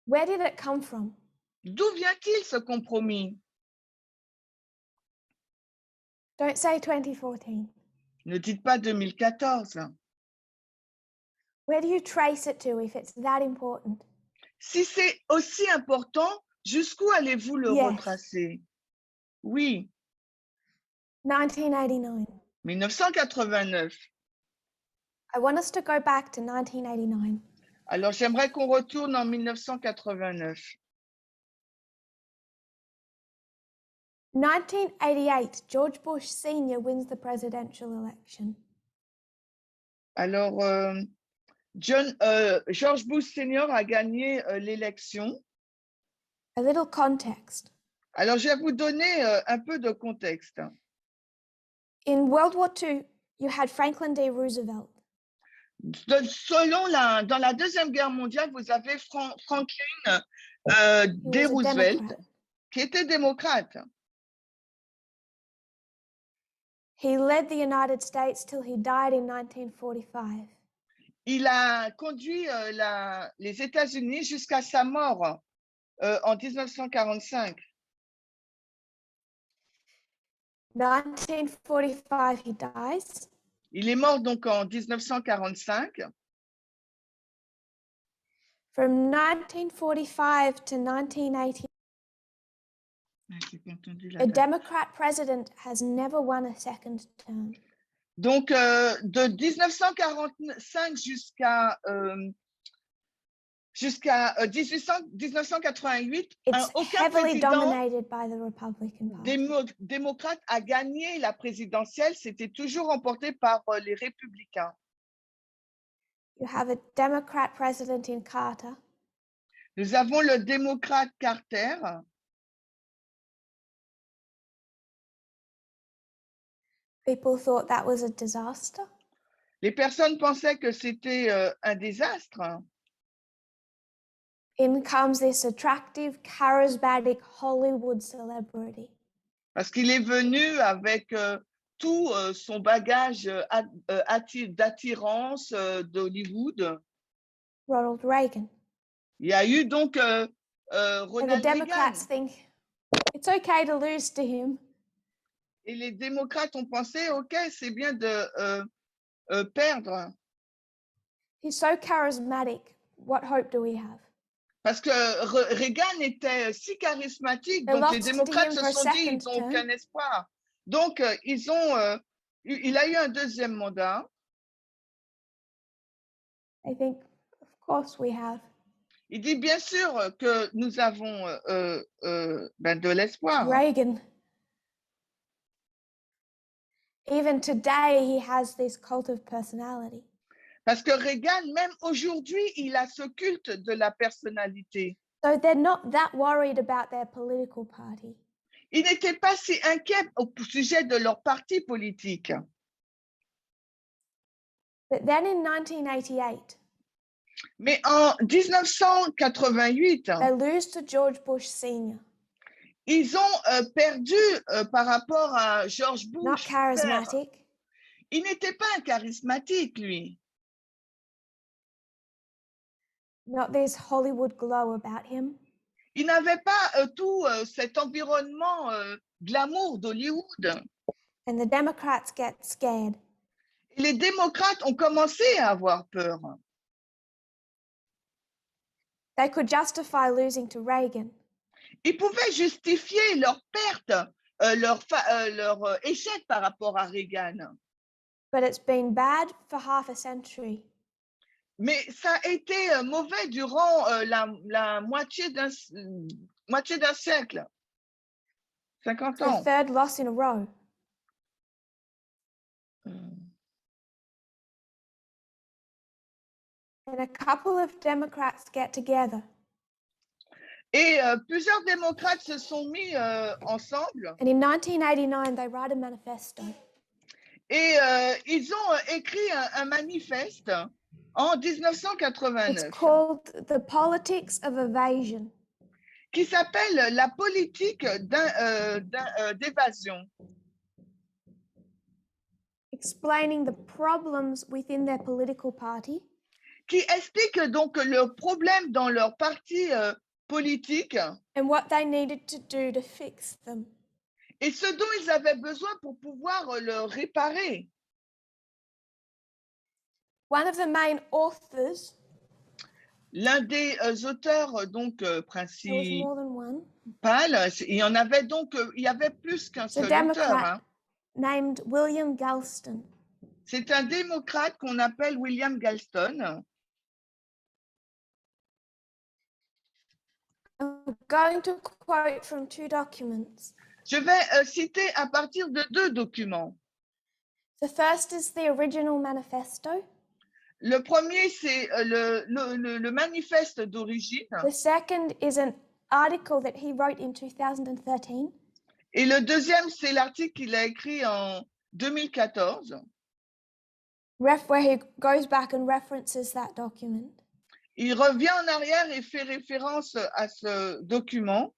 Where did it come from? D'où vient-il ce compromis? Don't say 2014. Ne dites pas 2014. Where do you trace it to if it's that important? Si c'est aussi important, jusqu'où allez-vous le Yes. retracer? Oui, 1989. 1989. I want us to go back to 1989. Alors, j'aimerais qu'on retourne en 1989. 1988, George Bush Sr. wins the presidential election. Alors, George Bush Senior a gagné l'élection. A little context. Alors, je vais vous donner un peu de contexte. In World War II, you had Franklin D. Roosevelt. Dans la Deuxième Guerre mondiale, vous avez Franklin D. was a Roosevelt, Democrat. qui était démocrate. He led the United States till he died in 1945. Il a conduit les États-Unis jusqu'à sa mort en 1945. 1945, he dies. Il est mort donc en 1945. From 1945 to 1980, J'ai pas entendu la a date. Democrat president has never won a second term. Donc, de 1945 jusqu'à 1988, It's aucun heavily président dominated by the Republican Party. démocrate a gagné la présidentielle. C'était toujours remporté par les républicains. You have a Democrat president in Carter. Nous avons le démocrate Carter. People thought that was a disaster. Les personnes pensaient que c'était un désastre. In comes this attractive, charismatic Hollywood celebrity. Parce qu'il est venu avec tout son bagage d'attirance d'Hollywood. Ronald Reagan. Il y a eu donc And the Ronald Reagan. Democrats think it's okay to lose to him. Et les démocrates ont pensé, OK, c'est bien de perdre. He's so charismatic. What hope do we have? Parce que Reagan était si charismatique, They donc les lost to démocrates him se for a sont dit, ils second n'ont aucun term. espoir. Donc, il a eu un deuxième mandat. I think, of course we have. Il dit bien sûr que nous avons de l'espoir. Reagan. Even today, he has this cult of personality. Parce que Reagan, même aujourd'hui, il a ce culte de la personnalité. So they're not that worried about their political party. Ils n'étaient pas si inquiets au sujet de leur parti politique. But then in 1988, Mais en 1988, they lose to George Bush Sr. ils ont perdu par rapport à George Bush. Not charismatic. Père. Il n'était pas un charismatique, lui. Not this Hollywood glow about him. Il n'avait pas tout cet environnement glamour d'Hollywood. And the Democrats get scared. Et les démocrates ont commencé à avoir peur. They could justify losing to Reagan. Ils pouvaient justifier leur perte, leur échec par rapport à Reagan. But it's been bad for half a century. Mais ça a été mauvais durant la moitié d'un siècle, 50 The ans. third loss in a row. And a couple of Democrats get together. Et plusieurs démocrates se sont mis ensemble. And in 1989, they write a manifesto. Et ils ont écrit un manifeste en 1989 It's called the Politics of Evasion. qui s'appelle la politique d'évasion, Explaining the problems within their political party qui explique donc le problème dans leur parti politique and what they needed to do to fix them. et ce dont ils avaient besoin pour pouvoir le réparer. One of the main authors, L'un des auteurs donc there was principal, more than one, il y en avait donc, il y avait plus qu'un is a seul auteur. Democrat Hein. named William Galston. C'est un démocrate qu'on appelle William Galston. I'm going to quote from two documents. Je vais citer à partir de deux documents. The first is the original manifesto. Le premier, c'est le manifeste d'origine. The second is an article that he wrote in 2013. Et le deuxième, c'est l'article qu'il a écrit en 2014. Where he goes back and references that document. Il revient en arrière et fait référence à ce document.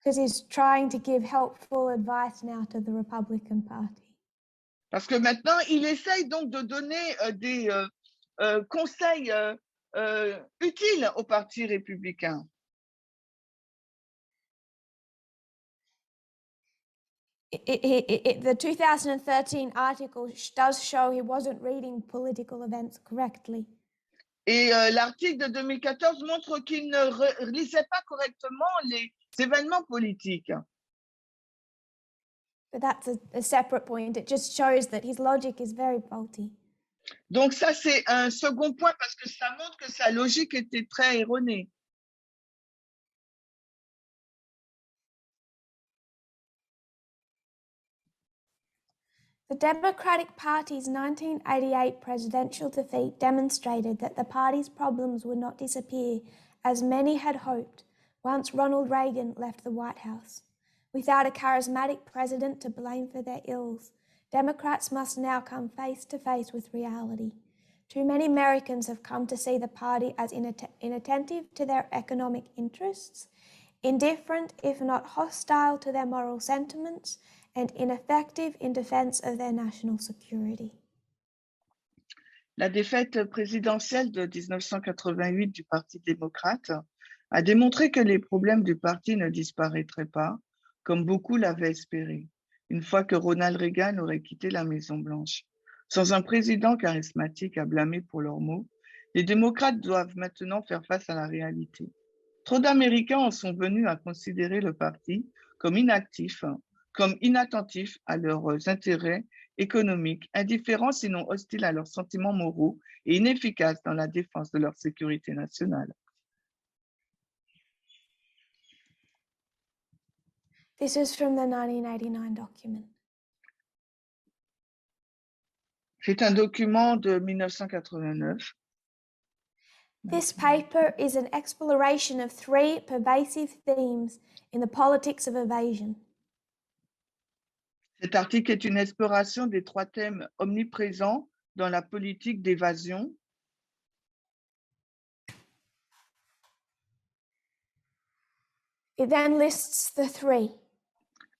Because he's trying to give helpful advice now to the Republican Party. Parce que maintenant, il essaye donc de donner des conseils utiles au Parti républicain. The 2013 article does show he wasn't reading political events correctly. Et l'article de 2014 montre qu'il ne lisait pas correctement les événements politiques. But that's a separate point. It just shows that his logic is very faulty. Donc ça, c'est un second point parce que ça montre que sa logique était très erronée. The Democratic Party's 1988 presidential defeat demonstrated that the party's problems would not disappear, as many had hoped, once Ronald Reagan left the White House. Without a charismatic president to blame for their ills, Democrats must now come face to face with reality. Too many Americans have come to see the party as inattentive to their economic interests, indifferent if not hostile to their moral sentiments, and ineffective in defense of their national security. La défaite présidentielle de 1988 du Parti démocrate a démontré que les problèmes du parti ne disparaîtraient pas, comme beaucoup l'avaient espéré, une fois que Ronald Reagan aurait quitté la Maison-Blanche. Sans un président charismatique à blâmer pour leurs maux, les démocrates doivent maintenant faire face à la réalité. Trop d'Américains en sont venus à considérer le parti comme inactif, comme inattentif à leurs intérêts économiques, indifférents sinon hostiles à leurs sentiments moraux et inefficaces dans la défense de leur sécurité nationale. This is from the 1989 document. C'est un document de 1989. This paper is an exploration of three pervasive themes in the politics of evasion. Cet article est une exploration des trois thèmes omniprésents dans la politique d'évasion. It then lists the three.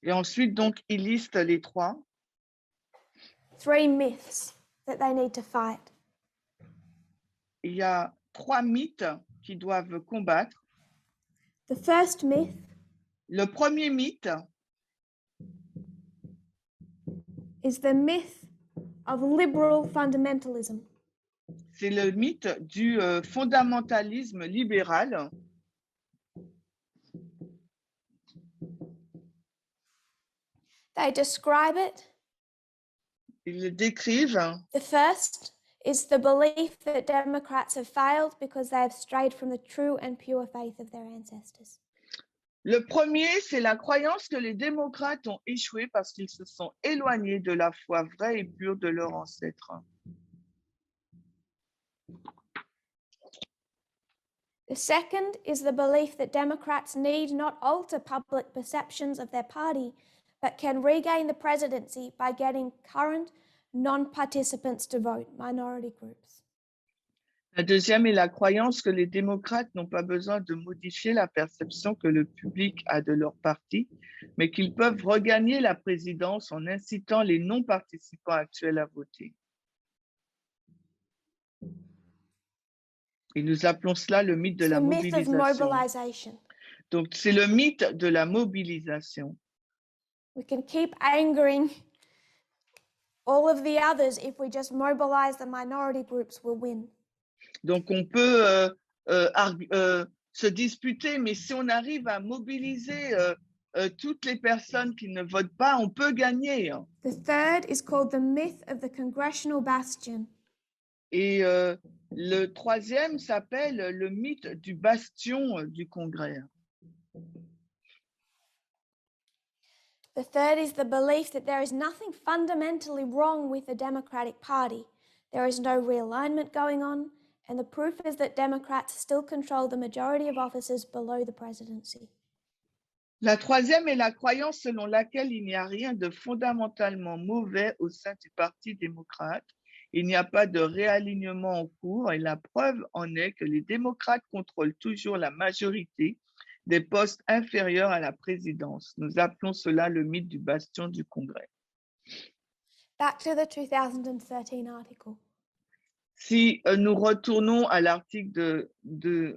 Et ensuite, donc, il liste les trois. Three myths that they need to fight. Il y a trois mythes qu'ils doivent combattre. The first myth. Le premier mythe is the myth of liberal fundamentalism. C'est le mythe du fondamentalisme libéral. They describe it. Ils le décrivent. The first is the belief that Democrats have failed because they have strayed from the true and pure faith of their ancestors. Le premier, c'est la croyance que les démocrates ont échoué parce qu'ils se sont éloignés de la foi vraie et pure de leurs ancêtres. The second is the belief that Democrats need not alter public perceptions of their party, but can regain the presidency by getting current non-participants to vote, minority groups. La deuxième est la croyance que les démocrates n'ont pas besoin de modifier la perception que le public a de leur parti, mais qu'ils peuvent regagner la présidence en incitant les non-participants actuels à voter. Et nous appelons cela le mythe de la mobilisation. Donc, c'est le mythe de la mobilisation. We can keep angering all of the others if we just mobilize the minority groups, we'll win. Donc, on peut se disputer, mais si on arrive à mobiliser toutes les personnes qui ne votent pas, on peut gagner. The third is called the myth of the congressional bastion. Et le troisième s'appelle le mythe du bastion du Congrès. The third is the belief that there is nothing fundamentally wrong with the Democratic Party. There is no realignment going on, and the proof is that Democrats still control the majority of offices below the presidency. La troisième est la croyance selon laquelle il n'y a rien de fondamentalement mauvais au sein du Parti démocrate. Il n'y a pas de réalignement en cours et la preuve en est que les démocrates contrôlent toujours la majorité des postes inférieurs à la présidence. Nous appelons cela le mythe du bastion du Congrès. Back to the 2013 article. Si nous retournons à l'article de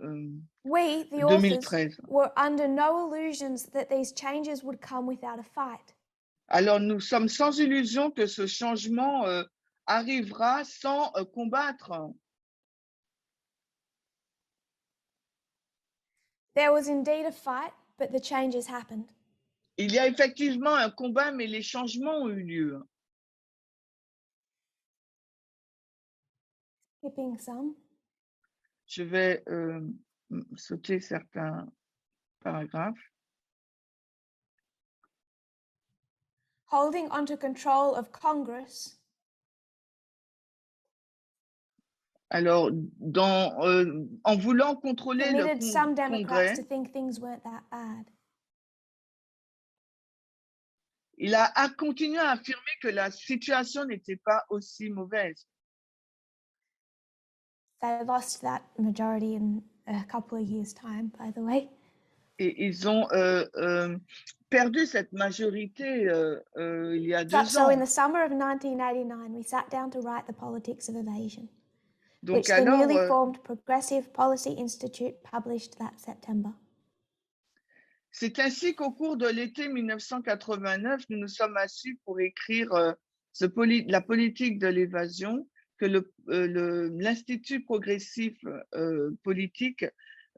We, the 2013, authors, were under no illusions that these changes would come without a fight. Alors, nous sommes sans illusion que ce changement arrivera sans combattre. There was indeed a fight, but the changes happened. Il y a effectivement un combat, mais les changements ont eu lieu. Skipping some. Je vais sauter certains paragraphes. Holding onto control of Congress. Alors, en voulant contrôler le Permitted some Democrats Congrès, to think things weren't that bad. il a continué à affirmer que la situation n'était pas aussi mauvaise. They lost that majority in a couple of years' time, by the way. Et ils ont perdu cette majorité il y a 2 So in ans. the summer of 1989, we sat down to write the Politics of Evasion, Donc which the alors, newly formed Progressive Policy Institute published that September. c'est ainsi qu'au cours de l'été 1989, nous nous sommes assis pour écrire la politique de l'évasion que l'Institut progressif politique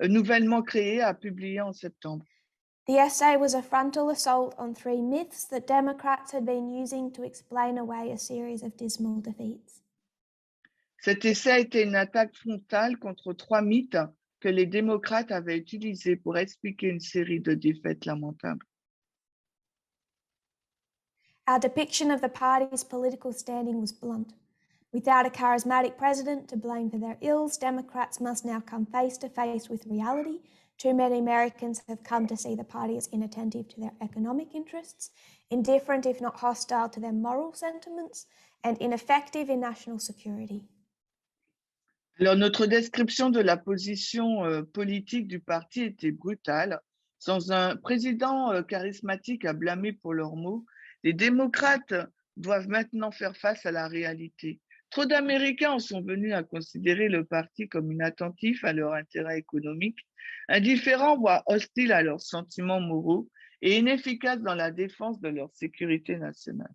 nouvellement créé a publié en septembre. The essay was a frontal assault on 3 myths that Democrats had been using to explain away a series of dismal defeats. Cet essai a été une attaque frontale contre 3 mythes que les démocrates avaient utilisés pour expliquer une série de défaites lamentables. Our depiction of the party's political standing was blunt. Without a charismatic president to blame for their ills, Democrats must now come face to face with reality. Too many Americans have come to see the party as inattentive to their economic interests, indifferent if not hostile to their moral sentiments, and ineffective in national security. Alors, notre description de la position politique du parti était brutale. Sans un président charismatique à blâmer pour leurs maux, les démocrates doivent maintenant faire face à la réalité. Trop d'Américains en sont venus à considérer le parti comme inattentif à leurs intérêts économiques, indifférent voire hostile à leurs sentiments moraux et inefficace dans la défense de leur sécurité nationale.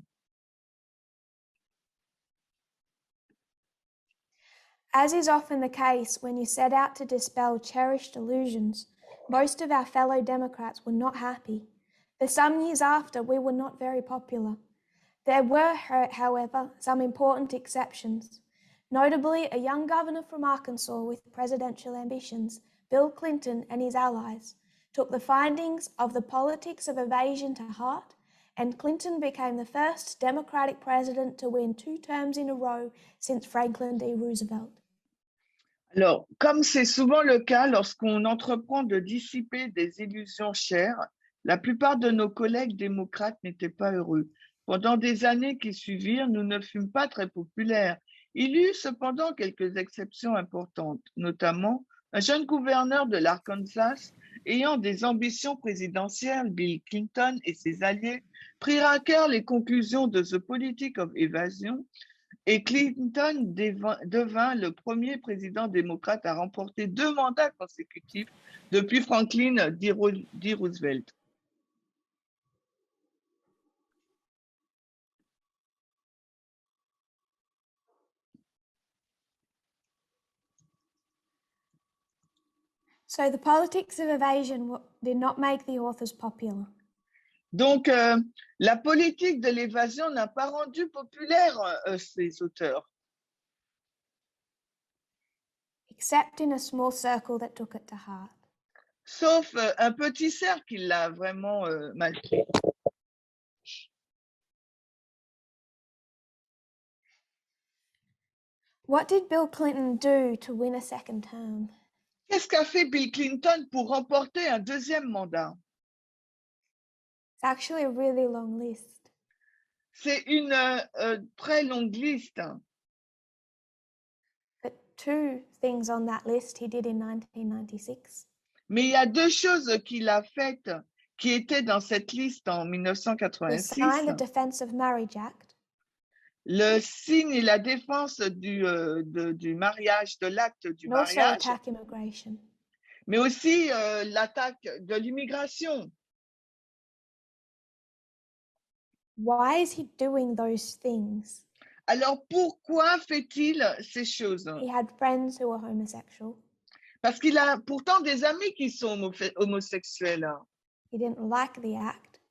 As is often the case when you set out to dispel cherished illusions, most of our fellow Democrats were not happy. For some years after, we were not very popular. There were, however, some important exceptions. Notably, a young governor from Arkansas with presidential ambitions, Bill Clinton and his allies, took the findings of the Politics of Evasion to heart, and Clinton became the first Democratic president to win 2 terms in a row since Franklin D. Roosevelt. Alors, comme c'est souvent le cas lorsqu'on entreprend de dissiper des illusions chères, la plupart de nos collègues démocrates n'étaient pas heureux. Pendant des années qui suivirent, nous ne fûmes pas très populaires. Il y eut cependant quelques exceptions importantes, notamment un jeune gouverneur de l'Arkansas ayant des ambitions présidentielles, Bill Clinton et ses alliés, prirent à cœur les conclusions de The Politics of Evasion, et Clinton devint le premier président démocrate à remporter 2 mandats consécutifs depuis Franklin D. Roosevelt. So the Politics of Evasion did not make the authors popular. Donc, la politique de l'évasion n'a pas rendu populaire ces auteurs. Except in a small circle that took it to heart. Sauf un petit cercle qui l'a vraiment mal pris. What did Bill Clinton do to win a second term? Qu'est-ce qu'a fait Bill Clinton pour remporter un 2e mandat? It's actually a really long list. C'est une très longue liste. But 2 things on that list he did in 1996. Mais il y a 2 choses qu'il a faites qui étaient dans cette liste en He 1986. signed the Defense of Marriage Act. Le signe et la défense du mariage, de l'acte du And also mariage, attack immigration. mais aussi l'attaque de l'immigration. Why is he doing those things? Alors, pourquoi fait-il ces choses? He had friends who were homosexual. Parce qu'il a pourtant des amis qui sont homosexuels. He didn't like the act.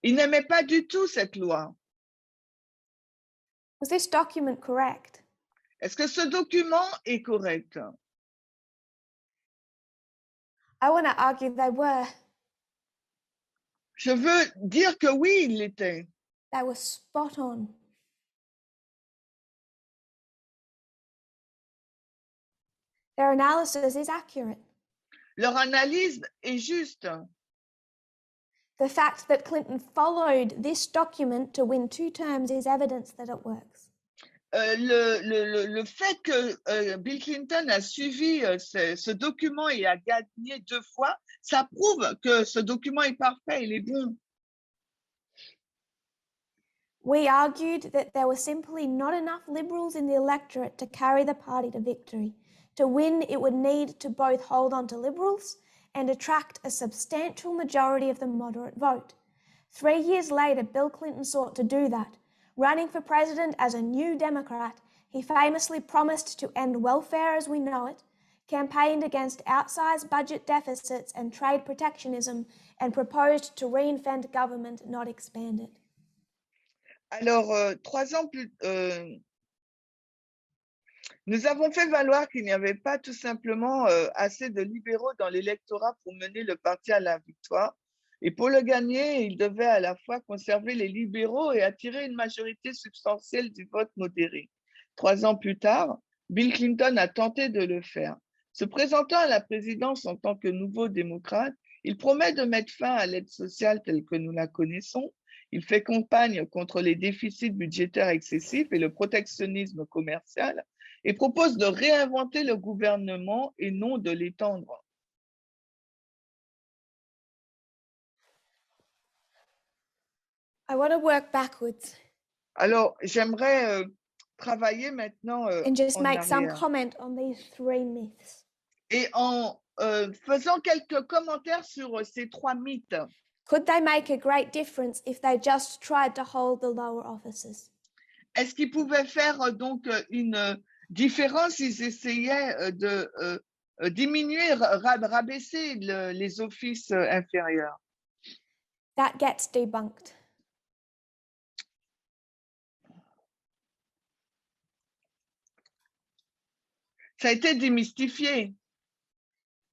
Il n'aimait pas du tout cette loi. Was this document correct? Est-ce que ce document est correct? I want to argue they were. Je veux dire que oui, il l'était. They were spot on. Their analysis is accurate. Leur analyse est juste. The fact that Clinton followed this document to win 2 terms is evidence that it works. Le fait que Bill Clinton a suivi ce document et a gagné 2 fois, ça prouve que ce document est parfait, il est bon. We argued that there were simply not enough liberals in the electorate to carry the party to victory. To win, it would need to both hold on to liberals and attract a substantial majority of the moderate vote. 3 years later, Bill Clinton sought to do that. Running for president as a new Democrat, he famously promised to end welfare as we know it, campaigned against outsized budget deficits and trade protectionism, and proposed to reinvent government, not expand it. Alors, 3 ans plus nous avons fait valoir qu'il n'y avait pas tout simplement assez de libéraux dans l'électorat pour mener le parti à la victoire. Et pour le gagner, il devait à la fois conserver les libéraux et attirer une majorité substantielle du vote modéré. 3 ans plus tard, Bill Clinton a tenté de le faire. Se présentant à la présidence en tant que nouveau démocrate, il promet de mettre fin à l'aide sociale telle que nous la connaissons. Il fait campagne contre les déficits budgétaires excessifs et le protectionnisme commercial et propose de réinventer le gouvernement et non de l'étendre. I want to work backwards. Alors, j'aimerais travailler maintenant and just en make some arrière. comment on these 3 myths. Et en faisant quelques commentaires sur ces 3 mythes. Could they make a great difference if they just tried to hold the lower offices? Est-ce qu'ils pouvaient faire donc une différence s'ils essayaient de diminuer, rabaisser les offices inférieurs? That gets debunked. Ça a été démystifié.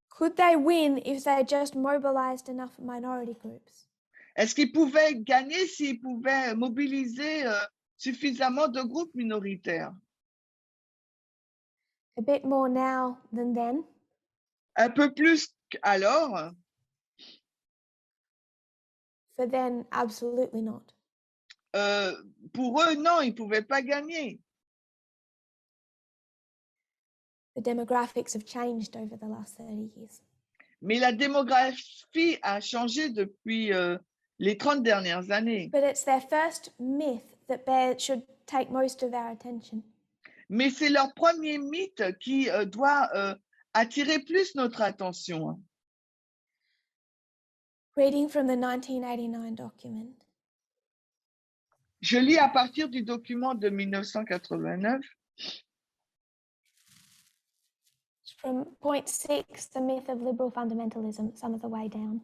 Could they win if they just mobilized enough minority groups? Est-ce qu'ils pouvaient gagner s'ils pouvaient mobiliser suffisamment de groupes minoritaires? A bit more now than then. Un peu plus alors? For then, absolutely not. Pour eux, non, ils ne pouvaient pas gagner. The demographics have changed over the last 30 years. Mais la démographie a changé depuis les 30 dernières années. But it's their first myth that should take most of our attention. Mais c'est leur premier mythe qui doit attirer plus notre attention. Reading from the 1989 document. Je lis à partir du document de 1989. From point 6, the myth of liberal fundamentalism, some of the way down.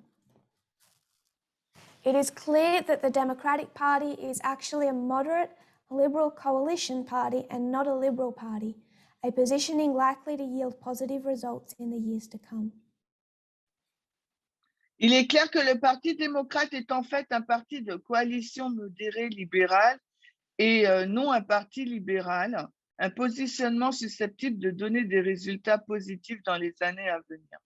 It is clear that the Democratic Party is actually a moderate liberal coalition party and not a liberal party, a positioning likely to yield positive results in the years to come. Il est clair que le Parti démocrate est en fait un parti de coalition modérée libérale et non un parti libéral, un positionnement susceptible de donner des résultats positifs dans les années à venir.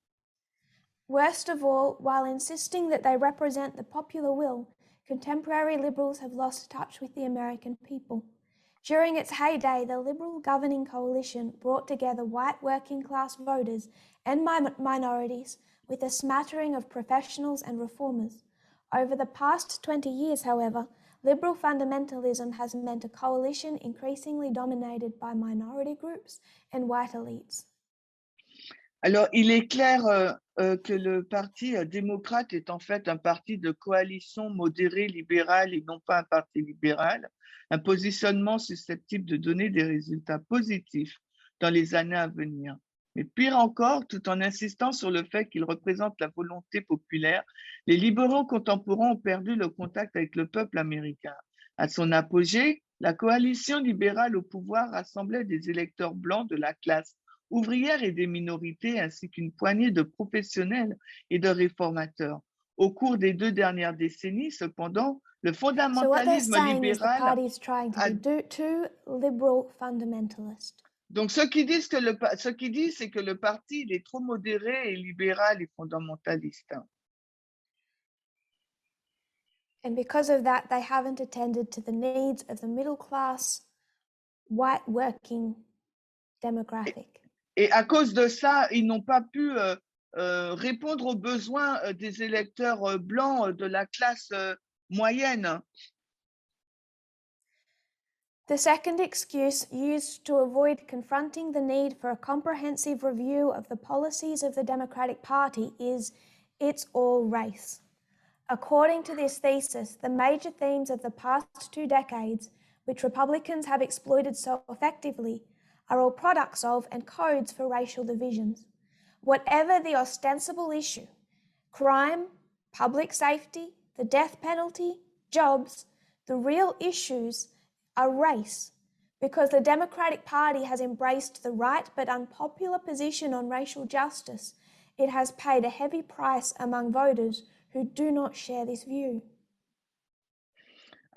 Worst of all, while insisting that they represent the popular will, contemporary liberals have lost touch with the American people. During its heyday, the Liberal governing coalition brought together white working class voters and minorities with a smattering of professionals and reformers. Over the past 20 years, however, liberal fundamentalism has meant a coalition increasingly dominated by minority groups and white elites. Alors, il est clair que le Parti démocrate est en fait un parti de coalition modéré libéral et non pas un parti libéral, un positionnement susceptible de donner des résultats positifs dans les années à venir. Mais pire encore, tout en insistant sur le fait qu'il représente la volonté populaire, les libéraux contemporains ont perdu le contact avec le peuple américain. À son apogée, la coalition libérale au pouvoir rassemblait des électeurs blancs de la classe ouvrières et des minorités, ainsi qu'une poignée de professionnels et de réformateurs. Au cours des 2 dernières décennies, cependant, le So what they're fondamentalisme saying is the libéral party is trying to a... be too liberal fundamentalist. Donc, ce qu'ils disent, c'est que le parti il est trop modéré et libéral et fondamentaliste. And because of that, they haven't attended to the needs of the middle class, white working demographic. Et à cause de ça, ils n'ont pas pu répondre aux besoins des électeurs blancs de la classe moyenne. The second excuse used to avoid confronting the need for a comprehensive review of the policies of the Democratic Party is it's all race. According to this thesis, the major themes of the past 2 decades, which Republicans have exploited so effectively, are all products of and codes for racial divisions. Whatever the ostensible issue, crime, public safety, the death penalty, jobs, the real issues are race, because the Democratic Party has embraced the right but unpopular position on racial justice. It has paid a heavy price among voters who do not share this view.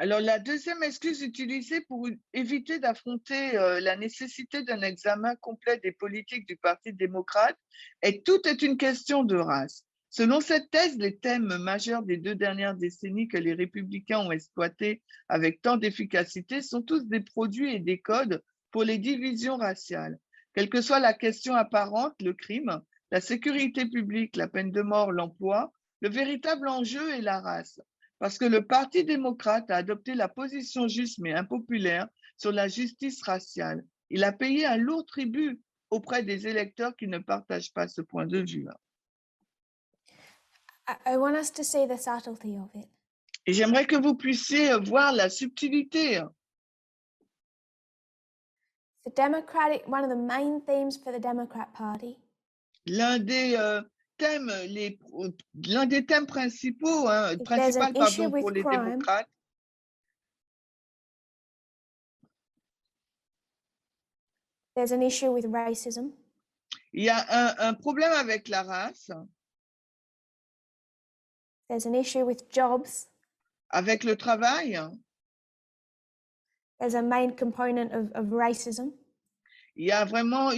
Alors, la deuxième excuse utilisée pour éviter d'affronter la nécessité d'un examen complet des politiques du Parti démocrate est tout est une question de race. Selon cette thèse, les thèmes majeurs des 2 dernières décennies que les républicains ont exploités avec tant d'efficacité sont tous des produits et des codes pour les divisions raciales. Quelle que soit la question apparente, le crime, la sécurité publique, la peine de mort, l'emploi, le véritable enjeu est la race. Parce que le Parti démocrate a adopté la position juste mais impopulaire sur la justice raciale. Il a payé un lourd tribut auprès des électeurs qui ne partagent pas ce point de vue. I want us to see the subtlety of it. Et j'aimerais que vous puissiez voir la subtilité. The Democratic, one of the main themes for the Democrat Party L'un des thèmes principaux, pour les démocrates, there's an issue with racism. Il y a un problème avec la race. There's an issue with jobs. Avec le travail. There's a main component of racism. Il y a vraiment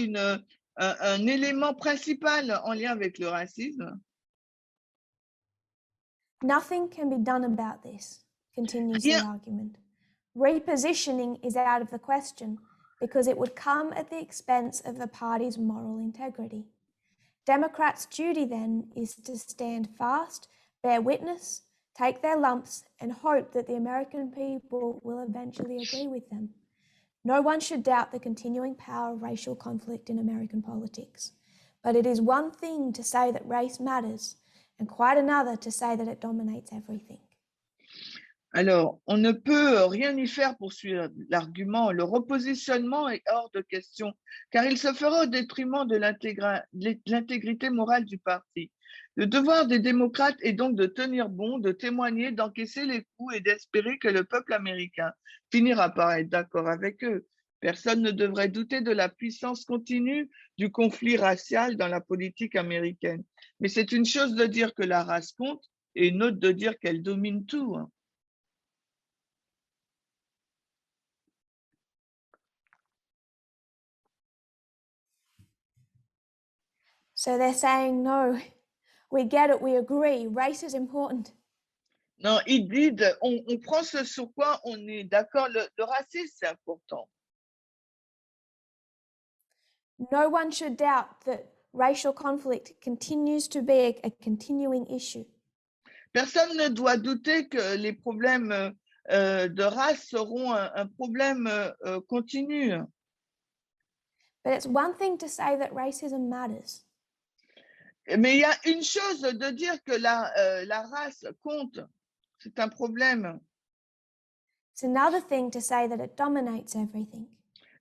un élément principal en lien avec le racisme. Nothing can be done about this, continues the argument. Repositioning is out of the question because it would come at the expense of the party's moral integrity. Democrats' duty then is to stand fast, bear witness, take their lumps, and hope that the American people will eventually agree with them. No one should doubt the continuing power of racial conflict in American politics. But it is one thing to say that race matters, and quite another to say that it dominates everything. Alors, on ne peut rien y faire pour suivre l'argument. Le repositionnement est hors de question, car il se fera au détriment de l'intégrité morale du parti. Le devoir des démocrates est donc de tenir bon, de témoigner, d'encaisser les coups et d'espérer que le peuple américain finira par être d'accord avec eux. Personne ne devrait douter de la puissance continue du conflit racial dans la politique américaine. Mais c'est une chose de dire que la race compte et une autre de dire qu'elle domine tout. So they're saying, no, we get it, we agree, race is important. Non, ils disent, on prend ce sur quoi on est d'accord, le racisme c'est important. No one should doubt that racial conflict continues to be a continuing issue. Personne ne doit douter que les problèmes de race seront un problème continu. But it's one thing to say that racism matters. Mais il y a une chose de dire que la race compte, c'est un problème. It's another thing to say that it dominates everything.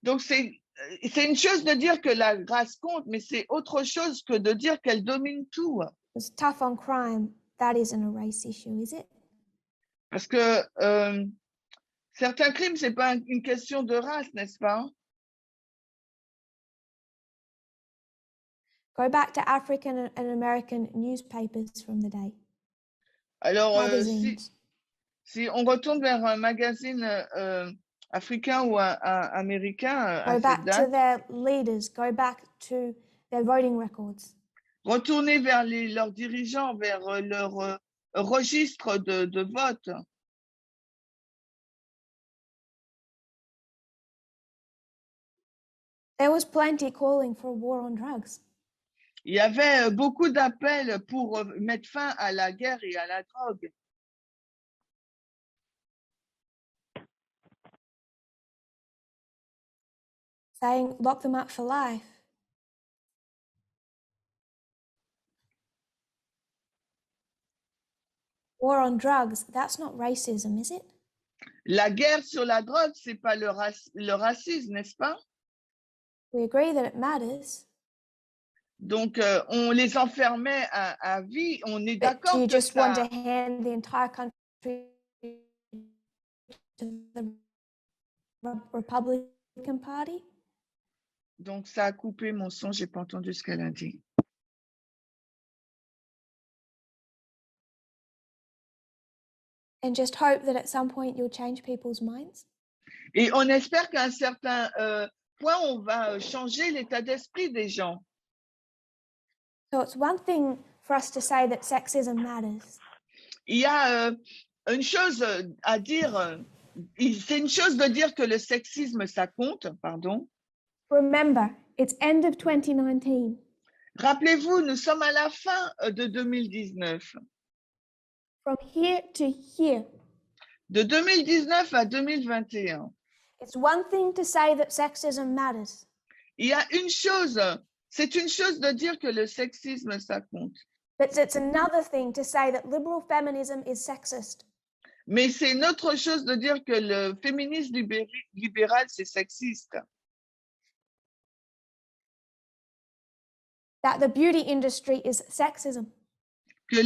Donc c'est une chose de dire que la race compte, mais c'est autre chose que de dire qu'elle domine tout. It's tough on crime. That isn't a race issue, is it? Parce que certains crimes, c'est pas une question de race, n'est-ce pas? Go back to African and American newspapers from the day. Alors, Magazines. si on retourne vers un magazine africain ou américain à Go cette back to date, their leaders. Go back to their voting records. retourner vers leurs dirigeants, vers leur registre de vote. There was plenty calling for a war on drugs. Il y avait beaucoup d'appels pour mettre fin à la guerre et à la drogue. Saying lock them up for life. War on drugs, that's not racism, is it? La guerre sur la drogue, c'est pas le racisme, n'est-ce pas? We agree that it matters. Donc, on les enfermait à vie. On est But do d'accord you que just want ça... to hand the entire country to the Republican Party? Donc, ça a coupé mon son. J'ai pas entendu ce qu'elle a dit. And just hope that at some point you'll change people's minds? Et on espère qu'à un certain point, on va changer l'état d'esprit des gens. So it's one thing for us to say that sexism matters. Il y a une chose à dire. C'est une chose de dire que le sexisme, ça compte, pardon. Remember, it's end of 2019. Rappelez-vous, nous sommes à la fin de 2019. From here to here. De 2019 à 2021. It's one thing to say that sexism matters. Il y a une chose, c'est une chose de dire que le sexisme, ça compte. But it's another thing to say that liberal feminism is sexist. Mais c'est une autre chose de dire que le féminisme libéral, c'est sexiste. That the beauty industry is sexism. Que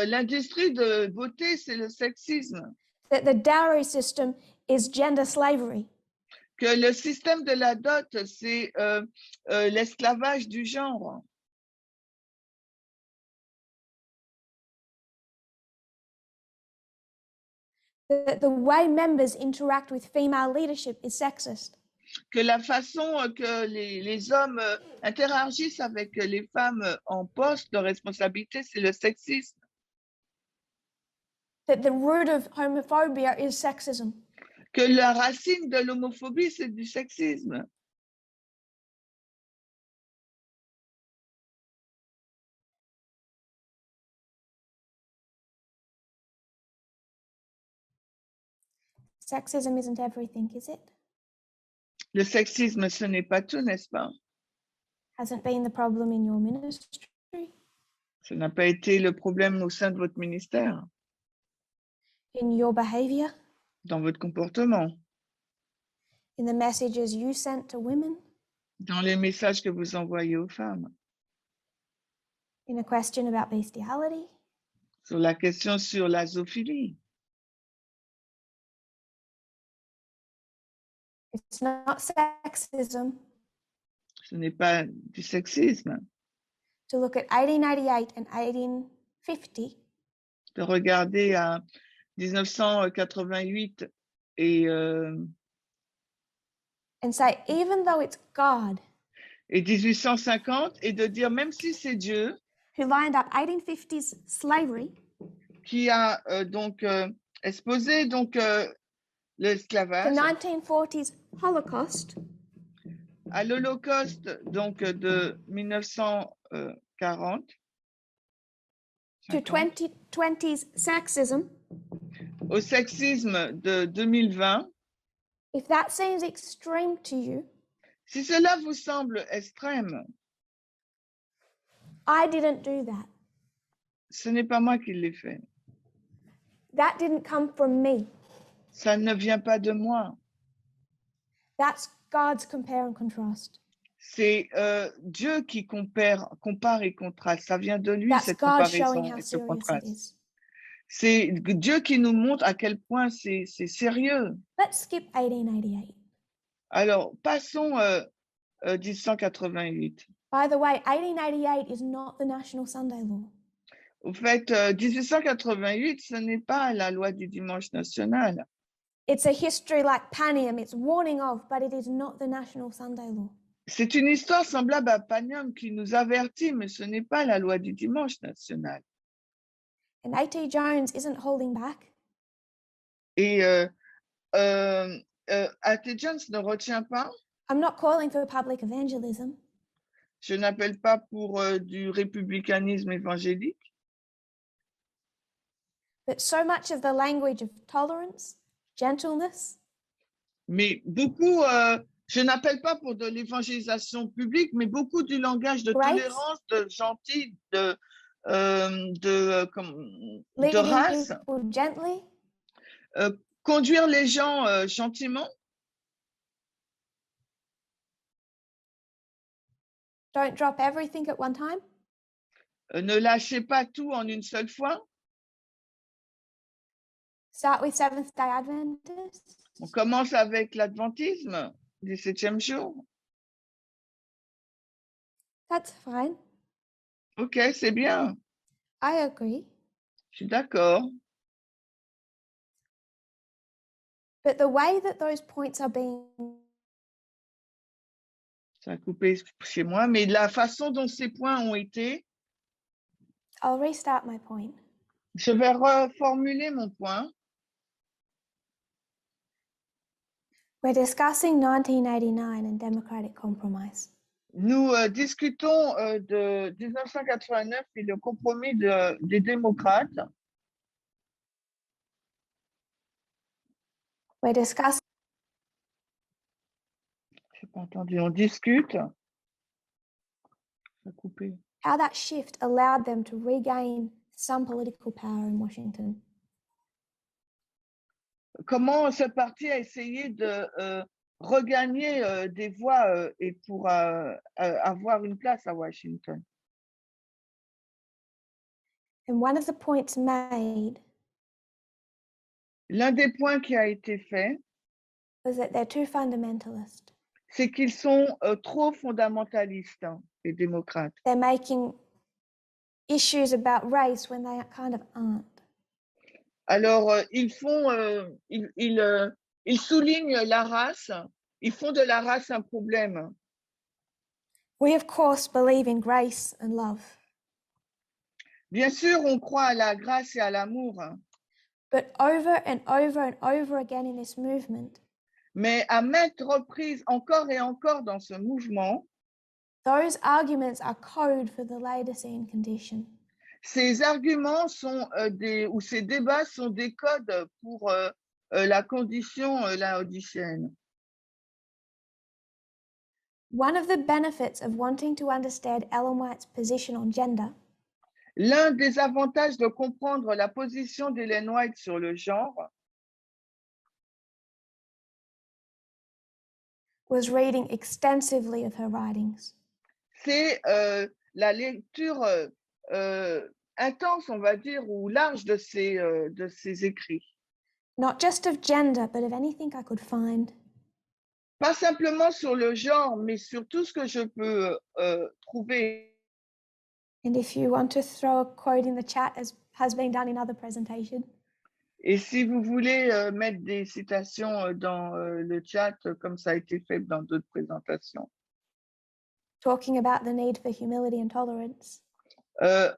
l'industrie de beauté, c'est le sexisme. That the dowry system is gender slavery. Que le système de la dot, c'est l'esclavage du genre. That the way members interact with female leadership is sexist. Que la façon que les hommes interagissent avec les femmes en poste de responsabilité, c'est le sexisme. That the root of homophobia is sexism. Que la racine de l'homophobie, c'est du sexisme. Sexism isn't everything, is it? Le sexisme, ce n'est pas tout, n'est-ce pas? Hasn't been the problem in your ministry? Ce n'a pas été le problème au sein de votre ministère, In your behavior? dans votre comportement, In the messages you sent to women? dans les messages que vous envoyez aux femmes, In a question about bestiality? sur la question sur la zoophilie. It's not sexism Ce n'est pas du sexisme to look at 1888 and 1850 de regarder à 1988 et say, even though it's God 1850 et de dire, même si c'est Dieu who lined up 1850s slavery qui a exposé the l'esclavage 1940s Holocaust à l'Holocauste de 1940 to 2020s sexism, au sexisme de 2020, if that seems extreme to you, si cela vous semble extrême, I didn't do that. Ce n'est pas moi qui l'ai fait. That didn't come from me. Ça ne vient pas de moi. That's God's compare and contrast. C'est Dieu qui compare et contraste. Ça vient de lui, That's cette God showing comparaison how et ce serious it contraste. is. C'est Dieu qui nous montre à quel point c'est sérieux. Let's skip 1888. Alors, passons 1888. By the way, 1888 is not the National Sunday Law. Au fait, 1888, ce n'est pas la loi du dimanche national. It's a history like Panium. It's warning of, but it is not the National Sunday Law. C'est une histoire semblable à Panium qui nous avertit, mais ce n'est pas la loi du dimanche national. And A.T. Jones isn't holding back. Et A.T. Jones ne retient pas. I'm not calling for public evangelism. Je n'appelle pas pour du républicanisme évangélique. But so much of the language of tolerance, gentleness, Mais beaucoup, je n'appelle pas pour de l'évangélisation publique, mais beaucoup du langage de Grace. tolérance, de gentil, de leading race, people gently, conduire les gens gentiment, don't drop everything at one time, ne lâchez pas tout en une seule fois. start with Seventh-day Adventists. On commence avec l'adventisme du 7e jour. That's fine. Ok, c'est bien. I agree. Je suis d'accord. But the way that those points are being Ça a coupé chez moi, mais la façon dont ces points ont été, I'll restart my point. je vais reformuler mon point. We're discussing 1989 and democratic compromise. Nous discutons de 1989 et le compromis des démocrates. We're discussing Je n'ai pas entendu, on discute. Ça a coupé. how that shift allowed them to regain some political power in Washington. Comment ce parti a essayé de regagner des voix et pour avoir une place à Washington. And one of the points made L'un des points qui a été fait, was that they're too fundamentalist. c'est qu'ils sont trop fondamentalistes, hein, les démocrates. They're making issues about race when they kind of aren't. Alors, ils soulignent la race, ils font de la race un problème. We, of course, believe in grace and love. Bien sûr, on croit à la grâce et à l'amour, But over and over and over again in this movement, mais à maintes reprises, encore et encore dans ce mouvement, those arguments are code for the Laodicéenne condition. ces arguments sont ou ces débats sont des codes pour la condition laodicéenne. One of the benefits of wanting to understand Ellen White's position on gender L'un des avantages de comprendre la position d'Ellen White sur le genre, was reading extensively of her writings. c'est la lecture intense, on va dire, ou large de ses écrits. Not just of gender, but of anything I could find. Pas simplement sur le genre, mais sur tout ce que je peux trouver. And if you want to throw a quote in the chat, as has been done in other presentations. Et si vous voulez mettre des citations dans le chat, comme ça a été fait dans d'autres présentations. Talking about the need for humility and tolerance.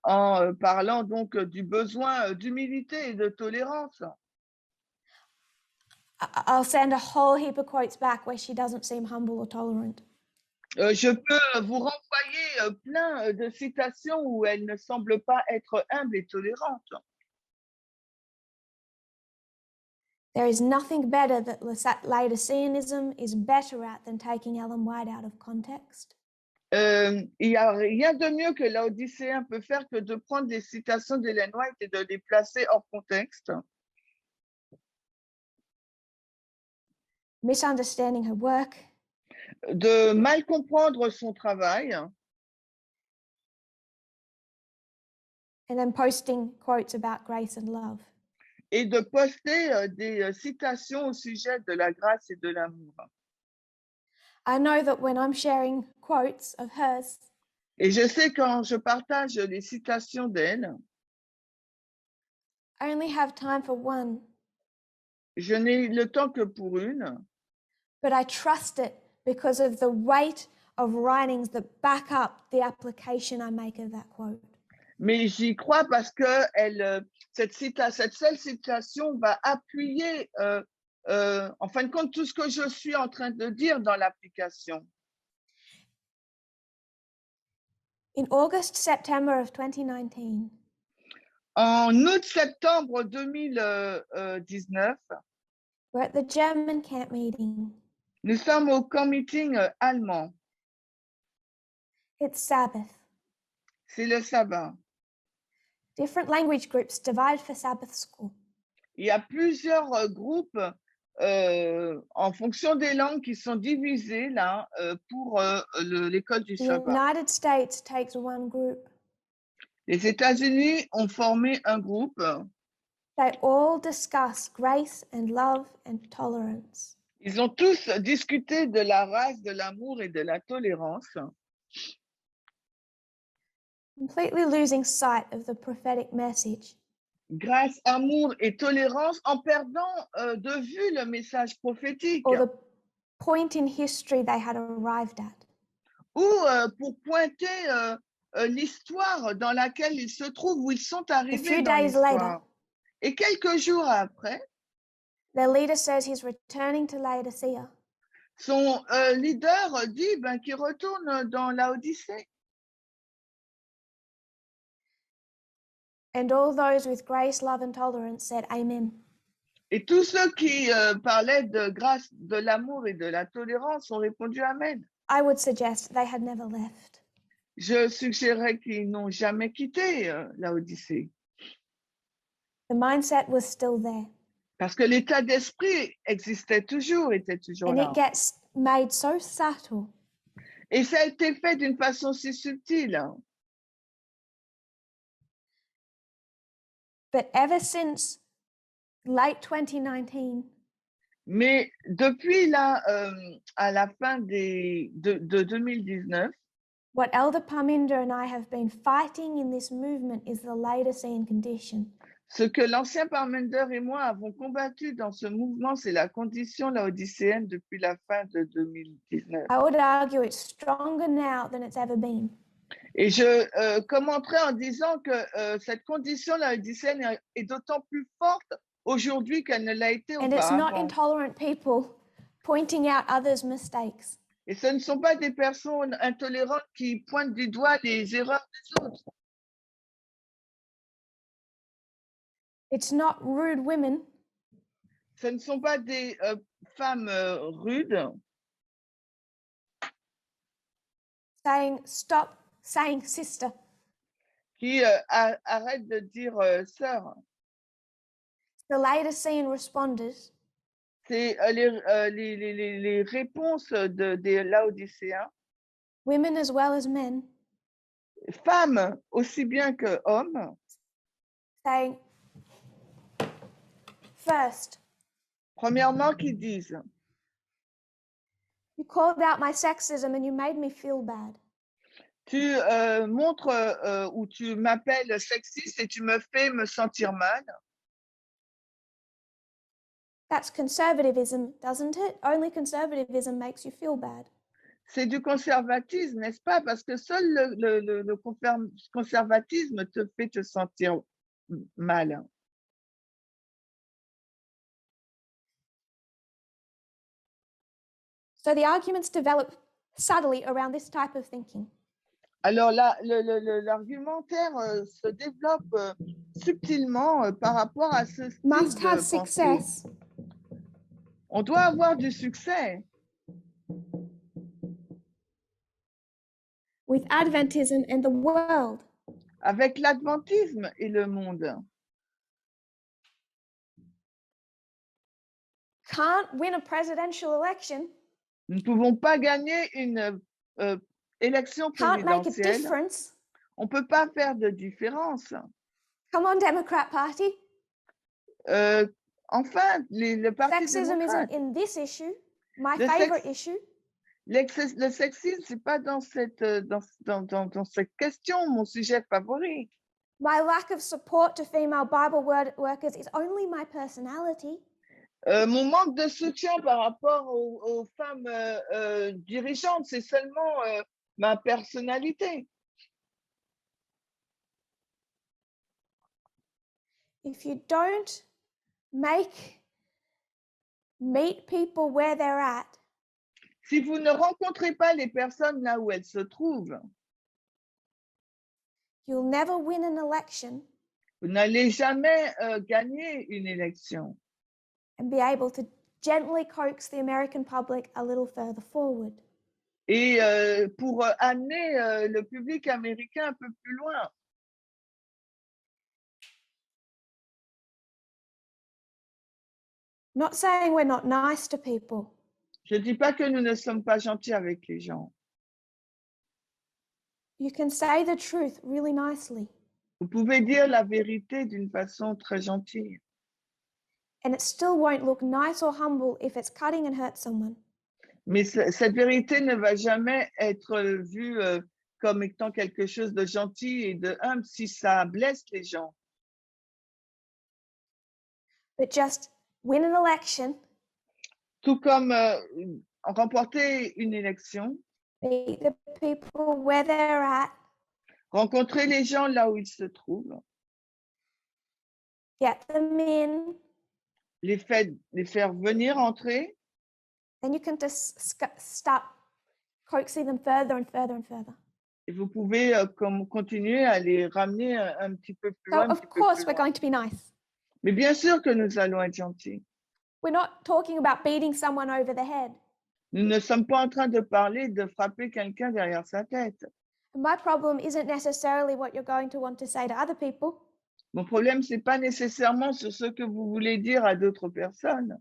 En parlant donc du besoin d'humilité et de tolérance. I'll send a whole heap of quotes back where she doesn't seem humble or tolerant. Je peux vous renvoyer plein de citations où elle ne semble pas être humble et tolérante. There is nothing better that Laodiceanism is better at than taking Ellen White out of context. Il n'y a rien de mieux que Laodicéen peut faire que de prendre des citations d'Ellen White et de les placer hors contexte. Misunderstanding her work, De mal comprendre son travail and then posting quotes about grace and love. et de poster des citations au sujet de la grâce et de l'amour. I know that when I'm sharing quotes of hers, Et je sais quand je partage les citations d'elle, I only have time for one, je n'ai le temps que pour une, but I trust it because of the weight of writings that back up the application I make of that quote. mais j'y crois parce que cette seule citation va appuyer, en fin de compte, tout ce que je suis en train de dire dans l'application. In August-September of 2019, En août-septembre 2019, we're at the German camp meeting. nous sommes au camp meeting allemand. It's Sabbath. C'est le sabbat. Different language groups divide for Sabbath school. Il y a plusieurs groupes en fonction des langues qui sont divisés là pour l'école du The sabbat. United States takes one group. Les États-Unis ont formé un groupe. They all discuss grace and love and tolerance. Ils ont tous discuté de la race, de l'amour et de la tolérance, Completely losing sight of the prophetic message. grâce, amour et tolérance, en perdant de vue le message prophétique, Or the point in history they had arrived at. ou pour pointer l'histoire dans laquelle ils se trouvent, où ils sont arrivés few dans days later, l'histoire. Et quelques jours après, their leader says he's returning to Laodicea. son leader dit qu'il retourne dans Laodicée. And all those with grace, love, and tolerance said, Amen. Et tous ceux qui parlaient de grâce, de l'amour et de la tolérance ont répondu Amen. I would suggest they had never left. Je suggérerais qu'ils n'ont jamais quitté Laodicée. The mindset was still there. Parce que l'état d'esprit existait toujours, était toujours And là. it gets made so subtle. Et ça a été fait d'une façon si subtile. But ever since late 2019, Mais depuis là, à la fin de 2019, what Elder Parminder and I have been fighting in this movement is the Laodicean condition. ce que l'ancien Parmender et moi avons combattu dans ce mouvement, c'est la condition laodicéenne depuis la fin de 2019. I would argue it's stronger now than it's ever been. Et je commenterai en disant que cette condition laodicéenne est d'autant plus forte aujourd'hui qu'elle ne l'a été And it's not auparavant. intolerant people pointing out others' mistakes. Et ce ne sont pas des personnes intolérantes qui pointent du doigt les erreurs des autres. It's not rude women Ce ne sont pas des femmes rudes saying, stop saying sister. qui arrêtent de dire sœur. The Laodicean responders C'est les réponses des Laodicéens, women as well as men, femmes aussi bien que hommes, saying, first, premièrement qui disent you called out my sexism and you made me feel bad. tu montres ou tu m'appelles sexiste et tu me fais me sentir mal. That's conservatism, doesn't it? Only conservatism makes you feel bad. C'est du conservatisme, n'est-ce pas? Parce que seul le conservatisme te fait te sentir mal. So the arguments develop subtly around this type of thinking. Alors là, l'argumentaire se développe subtilement par rapport à ce style Must de have pensée. success. On doit avoir du succès. with Adventism and the world. avec l'adventisme et le monde. Can't win a presidential election. Nous ne pouvons pas gagner une élection Can't make a présidentielle. difference. On ne peut pas faire de différence. Come on, Democrat Party. Enfin, le Parti Sexism démocrate. isn't in this issue, my Le favorite issue. Le sexisme, c'est pas dans cette question mon sujet favori. My lack of support to female Bible workers is only my personality. Mon manque de soutien par rapport aux femmes dirigeantes, c'est seulement ma personnalité. If you don't meet people where they're at, Si vous ne rencontrez pas les personnes là où elles se trouvent, you'll never win an election vous n'allez jamais gagner une élection and be able to gently coax the American public a little further forward. et pour amener le public américain un peu plus loin. Not saying we're not nice to people. Je ne dis pas que nous ne sommes pas gentils avec les gens. You can say the truth really nicely, Vous pouvez dire la vérité d'une façon très gentille. and it still won't look nice or humble if it's cutting and hurts someone. Mais cette vérité ne va jamais être vue comme étant quelque chose de gentil et de humble si ça blesse les gens. But just win an election, Tout comme remporter une élection, meet the people where they're at, rencontrer les gens là où ils se trouvent, get them in, les faire venir entrer, then you can just start coaxing them further and further and further. et vous pouvez continuer à les ramener un petit peu plus So loin. of course we're going to be nice. Mais bien sûr que nous allons être gentils. We're not talking about beating someone over the head. Nous ne sommes pas en train de parler de frapper quelqu'un derrière sa tête. And my problem isn't necessarily what you're going to want to say to other people. Mon problème, ce n'est pas nécessairement sur ce que vous voulez dire à d'autres personnes.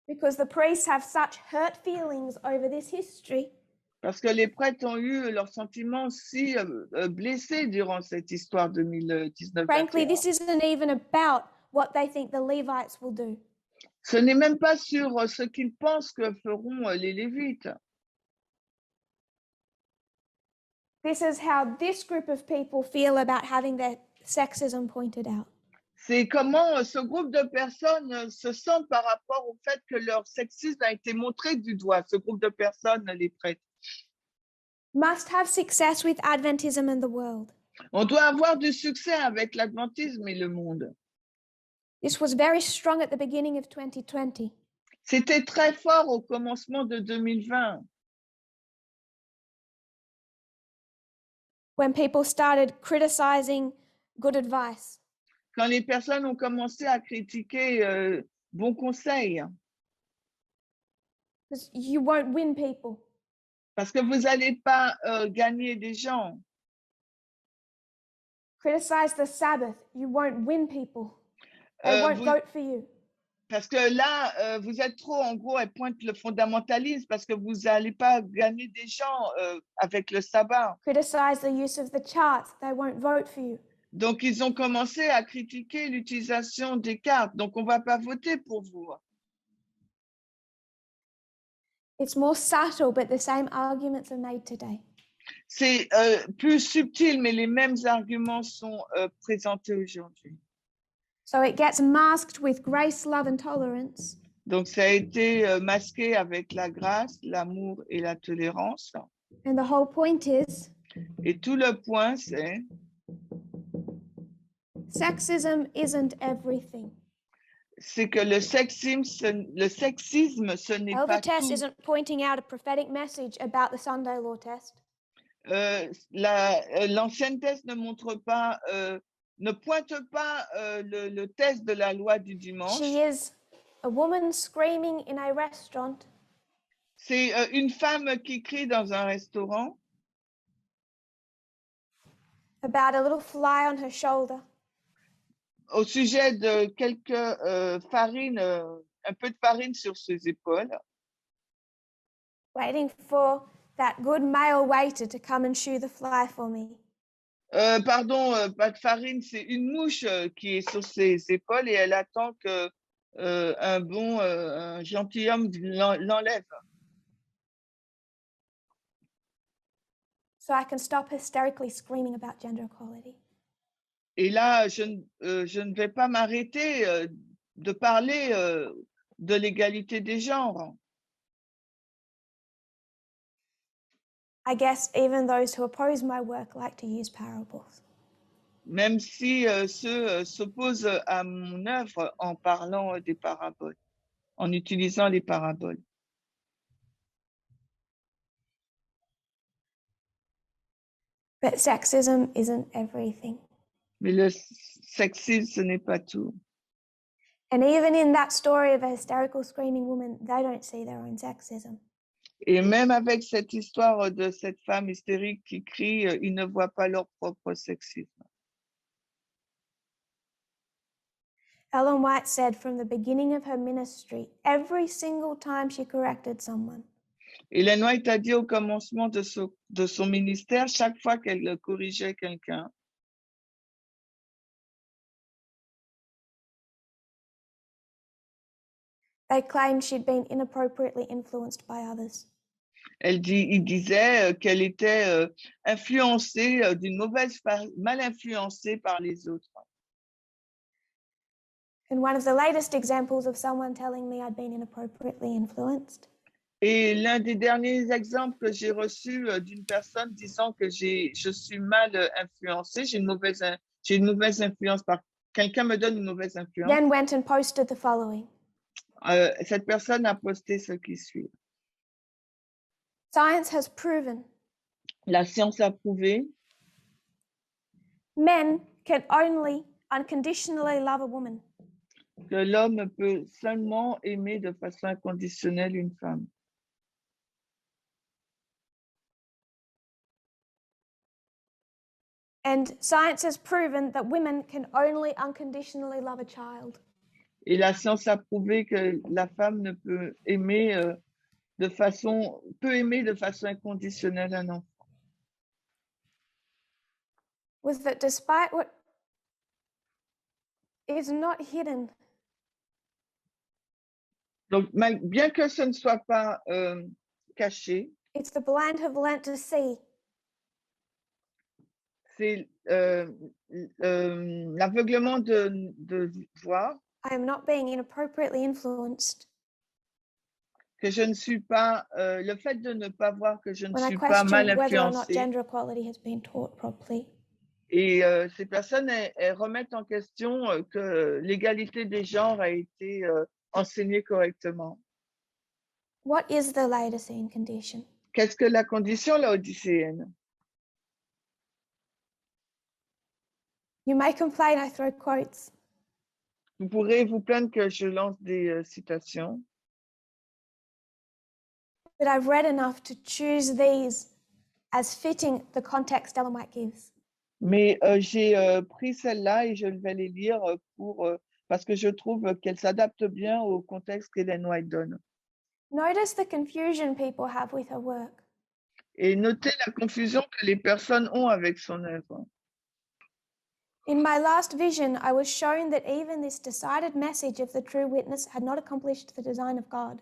Because the priests have such hurt feelings over this history. Parce que les prêtres ont eu leurs sentiments si blessés durant cette histoire 2019. Frankly, this isn't even about what they think the Levites will do. Ce n'est même pas sur ce qu'ils pensent que feront les Lévites. This is how this group of people feel about having their sexism pointed out. C'est comment ce groupe de personnes se sentent par rapport au fait que leur sexisme a été montré du doigt. Ce groupe de personnes, les prêtres. Must have success with Adventism and the world. On doit avoir du succès avec l'adventisme et le monde. This was very strong at the beginning of 2020. C'était très fort au commencement de 2020. When people started criticizing good advice. Quand les personnes ont commencé à critiquer bons conseils. Because you won't win people. Parce que vous n'allez pas gagner des gens. Criticize the Sabbath, you won't win people. They won't vote for you. Parce que là, vous êtes trop, en gros, elle pointe le fondamentalisme parce que vous n'allez pas gagner des gens avec le sabbat. Criticize the use of the charts, they won't vote for you. Donc, ils ont commencé à critiquer l'utilisation des cartes. Donc, on ne va pas voter pour vous. It's more subtle, but the same arguments are made today. C'est plus subtil, mais les mêmes arguments sont présentés aujourd'hui. So it gets masked with grace, love, and tolerance. Donc, ça a été masqué avec la grâce, l'amour et la tolérance. And the whole point is, Et tout le point, c'est sexism isn't everything. C'est que le sexisme, ce n'est Elder pas Tess tout. isn't pointing out a prophetic message about the Sunday law test. L'ancienne Tess ne montre pas, ne pointe pas le test de la loi du dimanche. She is a woman screaming in a restaurant. C'est une femme qui crie dans un restaurant. about a little fly on her shoulder. Au sujet de quelques farines, un peu de farine sur ses épaules, Waiting for that good male waiter to come and shoo the fly for me. pardon, pas de farine, c'est une mouche qui est sur ses épaules et elle attend que un gentilhomme l'enlève. So I can stop hysterically screaming about gender equality. Et là, je ne vais pas m'arrêter de parler de l'égalité des genres. I guess even those who oppose my work like to use parables. Même si ceux s'opposent à mon œuvre en parlant des paraboles, en utilisant les paraboles. But sexism isn't everything. Mais le sexisme, ce n'est pas tout. And even in that story of a hysterical screaming woman, they don't see their own sexism. Et même avec cette histoire de cette femme hystérique qui crie, ils ne voient pas leur propre sexisme. Ellen White said from the beginning of her ministry, every single time she corrected someone, Ellen White a dit au commencement de son ministère, chaque fois qu'elle corrigeait quelqu'un, they claimed she'd been inappropriately influenced by others. il disait qu'elle était influencée mal influencée par les autres. And one of the latest examples of someone telling me I'd been inappropriately influenced Et l'un des derniers exemples que j'ai reçus d'une personne disant que je suis mal influencée, j'ai une mauvaise influence quelqu'un me donne une mauvaise influence. then went and posted the following. Cette personne a posté ce qui suit. Science has proven La science a prouvé men can only unconditionally love a woman. que l'homme peut seulement aimer de façon inconditionnelle une femme. And science has proven that women can only unconditionally love a child. Et la science a prouvé que la femme ne peut aimer de façon inconditionnelle un enfant. With that, despite what is not hidden, Donc, bien que ce ne soit pas caché, it's the blind have learnt to see. C'est l'aveuglement de voir I am not being inappropriately influenced que je ne suis pas, le fait de ne pas voir que je ne when I suis pas mal question whether or not influencée. gender equality has been taught properly. Et ces personnes, elles remettent en question que l'égalité des genres a été enseignée correctement. What is the Laodicéenne condition? Qu'est-ce que la condition laodicéenne? You may complain I throw quotes, Vous pourrez vous plaindre que je lance des citations, but I've read enough to choose these as fitting the context Ellen White gives. mais j'ai pris celle-là et je vais les lire parce que je trouve qu'elles s'adaptent bien au contexte qu'Ellen White donne. Notice the confusion people have with her work. Et notez la confusion que les personnes ont avec son œuvre. In my last vision, I was shown that even this decided message of the true witness had not accomplished the design of God.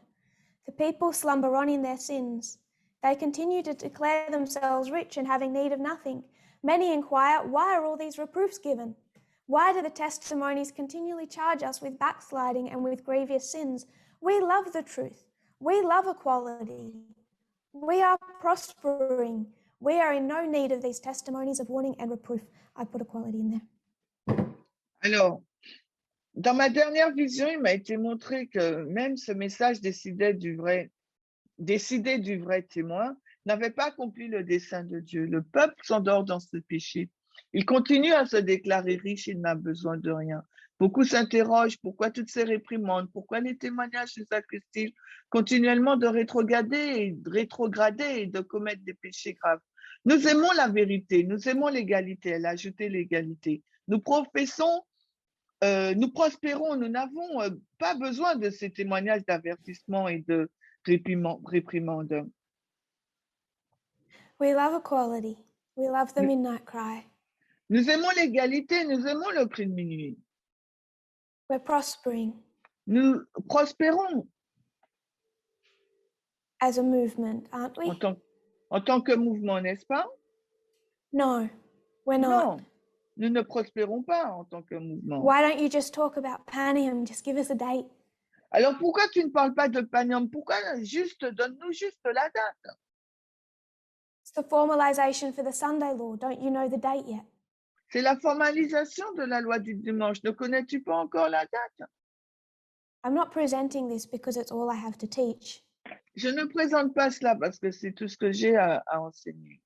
The people slumber on in their sins. They continue to declare themselves rich and having need of nothing. Many inquire, why are all these reproofs given? Why do the testimonies continually charge us with backsliding and with grievous sins? We love the truth. We love equality. We are prospering. We are in no need of these testimonies of warning and reproof. I put equality in there. Alors, dans ma dernière vision, il m'a été montré que même ce message décidé du vrai témoin n'avait pas accompli le dessein de Dieu. Le peuple s'endort dans ce péché. Il continue à se déclarer riche, il n'a besoin de rien. Beaucoup s'interrogent pourquoi toutes ces réprimandes, pourquoi les témoignages nous accusent continuellement de rétrograder et de commettre des péchés graves. Nous aimons la vérité, nous aimons l'égalité. Elle a ajouté l'égalité. Nous professons, nous prospérons, nous n'avons pas besoin de ces témoignages d'avertissement et de réprimande. We love equality. We love the midnight cry. Nous aimons l'égalité, nous aimons le cri de minuit. We're prospering Nous prospérons as a movement, aren't we? en tant que mouvement, n'est-ce pas? No, we're not. Non, nous ne prospérons pas en tant que mouvement. Why don't you just talk about Panium? Just give us a date. Alors pourquoi tu ne parles pas de Panium? Pourquoi donne-nous juste la date? It's the formalization for the Sunday law. Don't you know the date yet? C'est la formalisation de la loi du dimanche. Ne connais-tu pas encore la date? I'm not presenting this because it's all I have to teach. Je ne présente pas cela parce que c'est tout ce que j'ai à enseigner.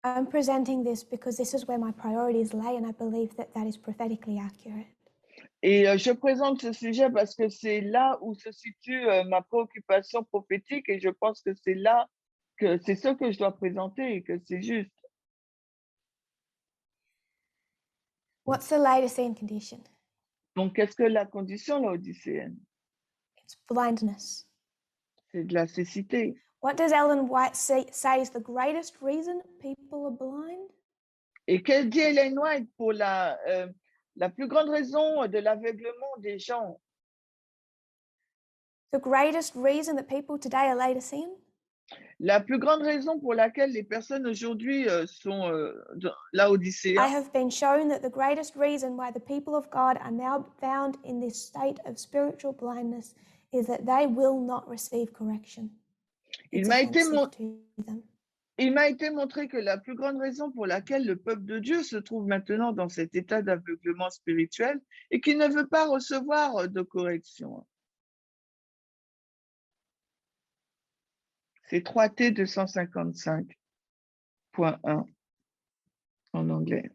I'm presenting this because this is where my priorities lay, and I believe that that is prophetically accurate. Et je présente ce sujet parce que c'est là où se situe ma préoccupation prophétique et je pense que c'est là que c'est ce que je dois présenter et que c'est juste. What's the Laodicéenne condition? Donc, qu'est-ce que la condition laodicéenne? It's blindness. C'est de la cécité. What does Ellen White say is the greatest reason people are blind? Et qu'elle dit Ellen White pour la plus grande raison de l'aveuglement des gens? The greatest reason that people today are Laodicean? La plus grande raison pour laquelle les personnes aujourd'hui sont I laodicéens, have been shown that the greatest reason why the people of God are now found in this state of spiritual blindness is that they will not receive correction. It's offensive to them. il m'a été montré que la plus grande raison pour laquelle le peuple de Dieu se trouve maintenant dans cet état d'aveuglement spirituel est qu'il ne veut pas recevoir de correction. C'est 3T 255.1 en anglais.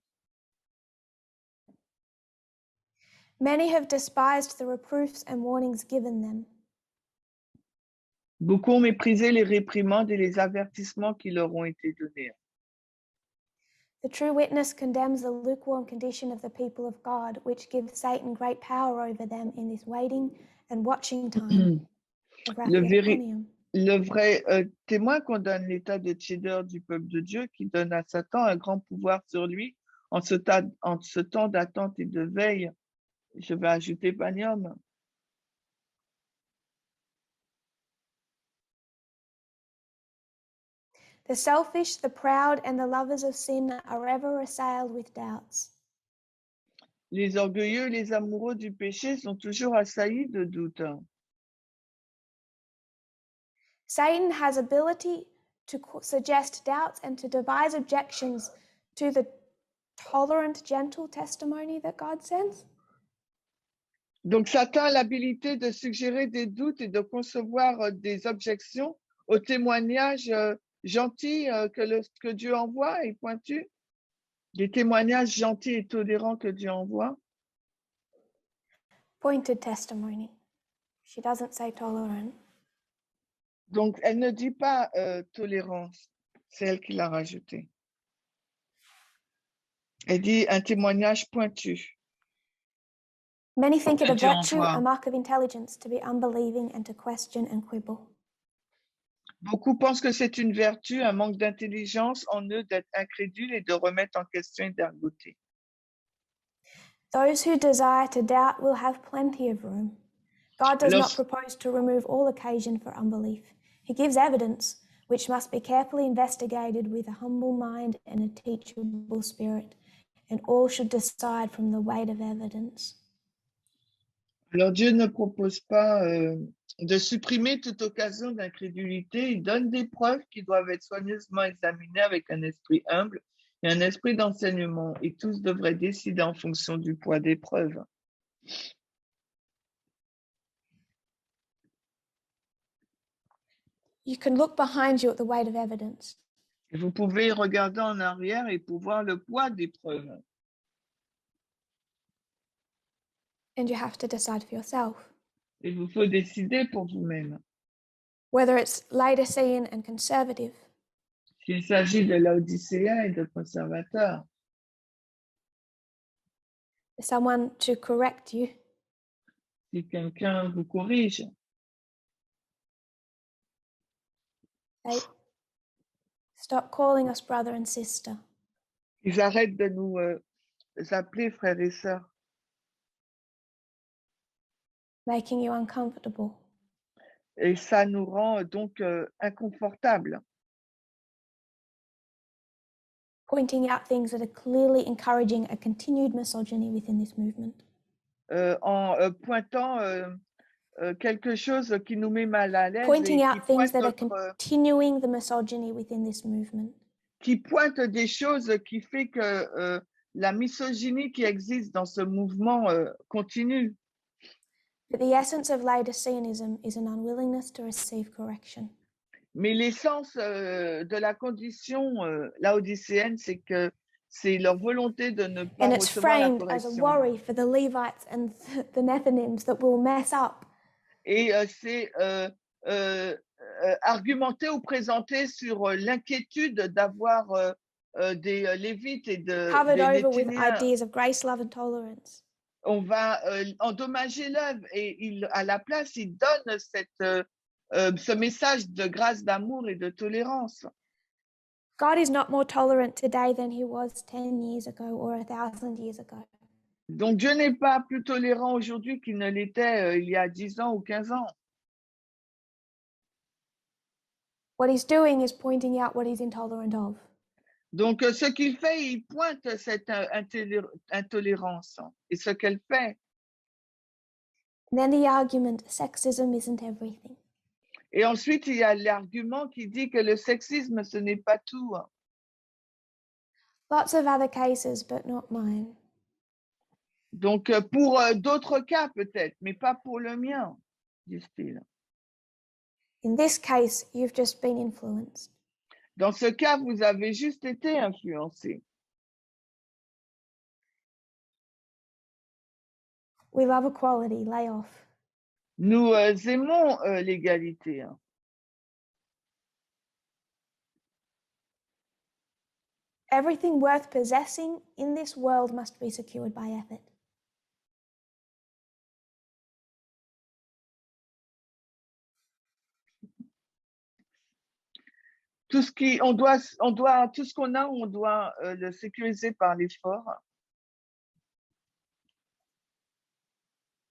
Many have despised the reproofs and warnings given them. Beaucoup ont méprisé les réprimandes et les avertissements qui leur ont été donnés. The true witness condemns the lukewarm condition of the people of God, which gives Satan great power over them in this waiting and watching time of Panium. Le vrai témoin condamne l'état de tiédeur du peuple de Dieu qui donne à Satan un grand pouvoir sur lui en ce temps d'attente et de veille. Je vais ajouter Panium. The selfish, the proud, and the lovers of sin are ever assailed with doubts. Les orgueilleux, les amoureux du péché sont toujours assaillis de doutes. Satan has ability to suggest doubts and to devise objections to the tolerant, gentle testimony that God sends. Donc Satan a l'habilité de suggérer des doutes et de concevoir des objections au témoignage gentil que Dieu envoie et pointu. Des témoignages gentils et tolérants que Dieu envoie. Pointed testimony. She doesn't say tolerant. Donc, elle ne dit pas tolérance, c'est elle qui l'a rajouté. Elle dit un témoignage pointu. Many think it a virtue, a mark of intelligence, to be unbelieving and to question and quibble. Beaucoup pensent que c'est une vertu, un manque d'intelligence en eux d'être incrédules et de remettre en question et d'argoter. Those who desire to doubt will have plenty of room. God does not propose to remove all occasion for unbelief. He gives evidence, which must be carefully investigated with a humble mind and a teachable spirit, and all should decide from the weight of evidence. Alors Dieu ne propose pas de supprimer toute occasion d'incrédulité. Il donne des preuves qui doivent être soigneusement examinées avec un esprit humble et un esprit d'enseignement. Et tous devraient décider en fonction du poids des preuves. You can look behind you at the weight of evidence. Vous pouvez regarder en arrière et pour voir le poids des preuves. And you have to decide for yourself. Il vous faut décider pour vous-même. whether it's Laodicéenne and conservative, s'il s'agit de laodicéens et de conservateurs, someone to correct you, si quelqu'un vous corrige, they stop calling us brother and sister. ils arrêtent de nous appeler frères et sœurs, Making you uncomfortable. et ça nous rend donc inconfortables, Pointing out things that are clearly encouraging a continued misogyny within this movement. en pointant quelque chose qui nous met mal à l'aise Pointing et out things that are continuing the misogyny within this movement. qui pointe des choses qui fait que la misogynie qui existe dans ce mouvement continue. But the essence of Laodiceanism is an unwillingness to receive correction. Mais l'essence de la condition laodicéenne, c'est que c'est leur volonté de ne pas And it's recevoir la framed as a correction. worry for the Levites and the Nethinims that will mess up. Et c'est argumenté ou présenté sur l'inquiétude d'avoir des Lévites et Covered des over with Néthiniens. ideas of grace, love and tolerance. On va endommager l'œuvre et à la place, il donne ce message de grâce, d'amour et de tolérance. God is not more tolerant today than he was 10 years ago or 1,000 years ago. Donc Dieu n'est pas plus tolérant aujourd'hui qu'il ne l'était il y a 10 ans ou 15 ans. What he's doing is pointing out what he's intolerant of. Donc ce qu'il fait, il pointe cette intolérance et ce qu'elle fait. And then the argument, sexism isn't everything. Et ensuite, il y a l'argument qui dit que le sexisme, ce n'est pas tout. Lots of other cases, but not mine. Donc, pour d'autres cas peut-être, mais pas pour le mien, disent-ils. In this case, you've just been influenced. Dans ce cas, vous avez juste été influencé. We love equality, lay off. Nous aimons l'égalité. Everything worth possessing in this world must be secured by effort. Tout ce qu'on a, on doit le sécuriser par l'effort.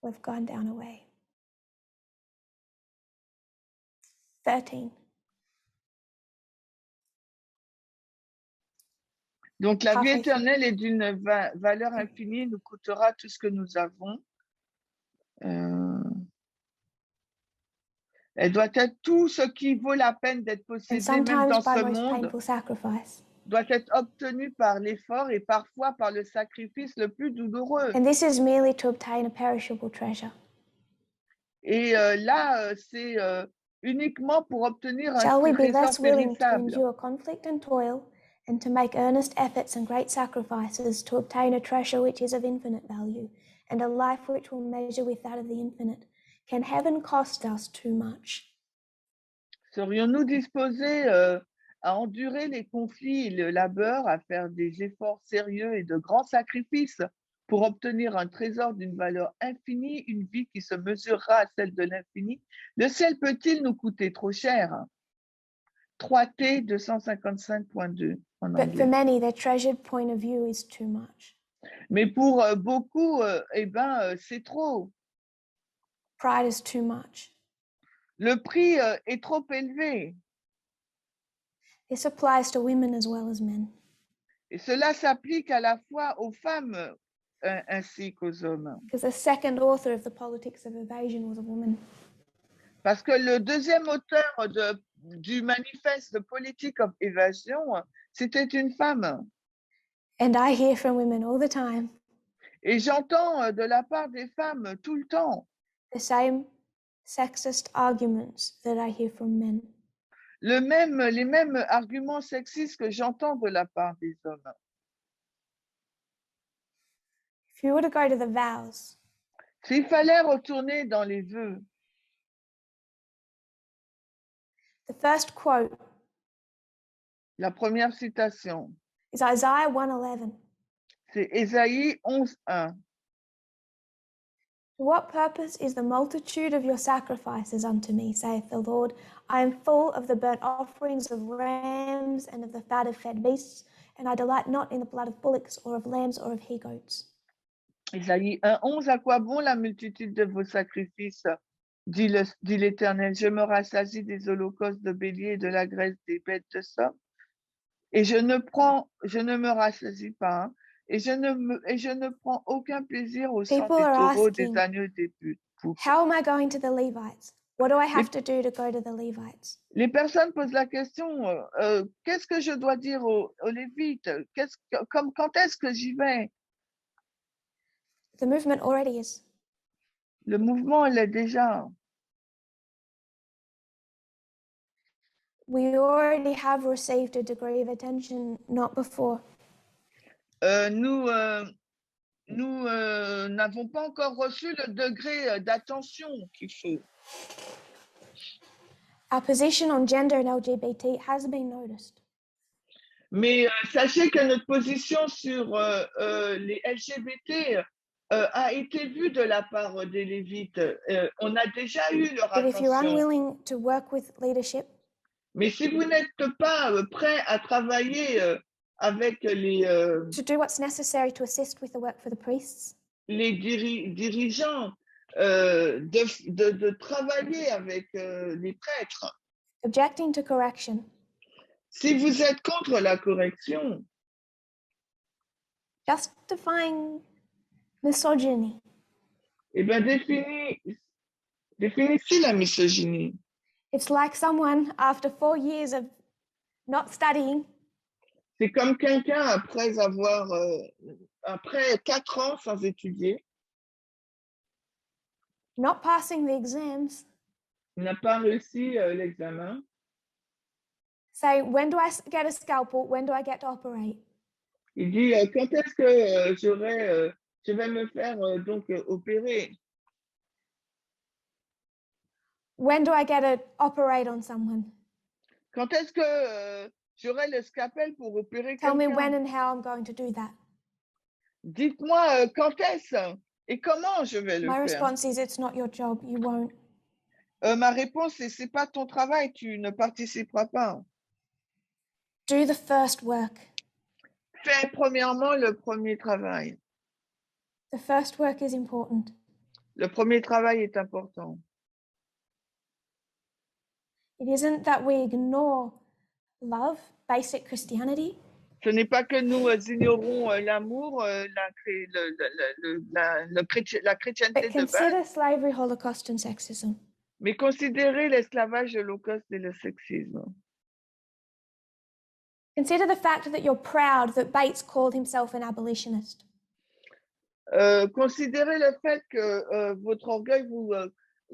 We've gone down a way. 13. Donc, la vie éternelle est d'une valeur infinie, nous coûtera tout ce que nous avons. Elle doit être tout ce qui vaut la peine d'être possédé, même dans ce monde, doit être obtenu par l'effort et parfois par le sacrifice le plus douloureux. And this is merely to obtain a perishable treasure. Et là, c'est uniquement pour obtenir un Shall we be trésor less willing to périssable. endure conflict and toil and to make earnest efforts and great sacrifices to obtain a treasure which is of infinite value and a life which will measure with that of the infinite? Can heaven cost us too much? Serions-nous disposés à endurer les conflits et le labeur, à faire des efforts sérieux et de grands sacrifices pour obtenir un trésor d'une valeur infinie, une vie qui se mesurera à celle de l'infini? Le ciel peut-il nous coûter trop cher? 3T 255.2 en But for anglais. many, their treasured point of view is too much. Mais pour beaucoup, c'est trop. Pride is too much. Le prix est trop élevé. This applies to women as well as men. Et cela s'applique à la fois aux femmes ainsi qu'aux hommes. Because the second author of the Politics of Evasion was a woman. Parce que le deuxième auteur du manifeste de Politics of Evasion, c'était une femme. And I hear from women all the time Et j'entends de la part des femmes tout le temps the same sexist arguments that I hear from men. les mêmes arguments sexistes que j'entends de la part des hommes. If you were to go to the vows, S'il fallait retourner dans les vœux, The first quote La première citation, is Isaiah 1:11. c'est Ésaïe 11:1. For what purpose is the multitude of your sacrifices unto me, saith the Lord? I am full of the burnt offerings of rams and of the fat of fed beasts, and I delight not in the blood of bullocks or of lambs or of he-goats. Ésaïe 1:11. À quoi bon la multitude de vos sacrifices, dit l'Éternel. Je me rassasie des holocaustes de bélier et de la graisse des bêtes de somme. Et je ne me rassasie pas, hein, et je ne prends aucun plaisir au sang des People are taureaux, des asking, agneaux, des poux. how am I going to the Levites? What do I have to do to go to the Levites? Les personnes posent la question, qu'est-ce que je dois dire aux Lévites? Quand est-ce que j'y vais? The movement already is. Le mouvement, il est déjà. We already have received a degree of attention not before. Nous n'avons pas encore reçu le degré d'attention qu'il faut. Our position on gender and LGBT has been noticed. Mais sachez que notre position sur les LGBT a été vue de la part des Lévites. On a déjà eu leur But if you're attention. unwilling to work with leadership, Mais si vous n'êtes pas prêt à travailler avec to do what's necessary to assist with the work for the priests, les dirigeants, de travailler avec les prêtres, objecting to correction, si vous êtes contre la correction, justifying misogyny, eh bien définissez la misogynie. it's like someone after 4 years of not studying, C'est comme quelqu'un après 4 ans sans étudier, not passing the exams, n'a pas réussi l'examen, saying, when do I get a scalpel? When do I get to operate? il dit quand est-ce que je vais me faire donc opérer? When do I get to operate on someone? Quand est-ce que j'aurai le scalpel pour opérer Tell me when quelqu'un? and how I'm going to do that. Dites-moi quand est-ce et comment je vais le My faire. response is, it's not your job, you won't. Ma réponse est c'est pas ton travail, tu ne participeras pas. Do the first work. Fais premièrement le premier travail. The first work is important. Le premier travail est important. It isn't that we ignore love, basic Christianity. Ce n'est pas que nous ignorons l'amour, la chrétienté But de base, consider slavery, Holocaust, and sexism. mais considérez l'esclavage, l'Holocauste et le sexisme. Consider the fact that you're proud that Bates called himself an abolitionist. Considérez le fait que votre orgueil vous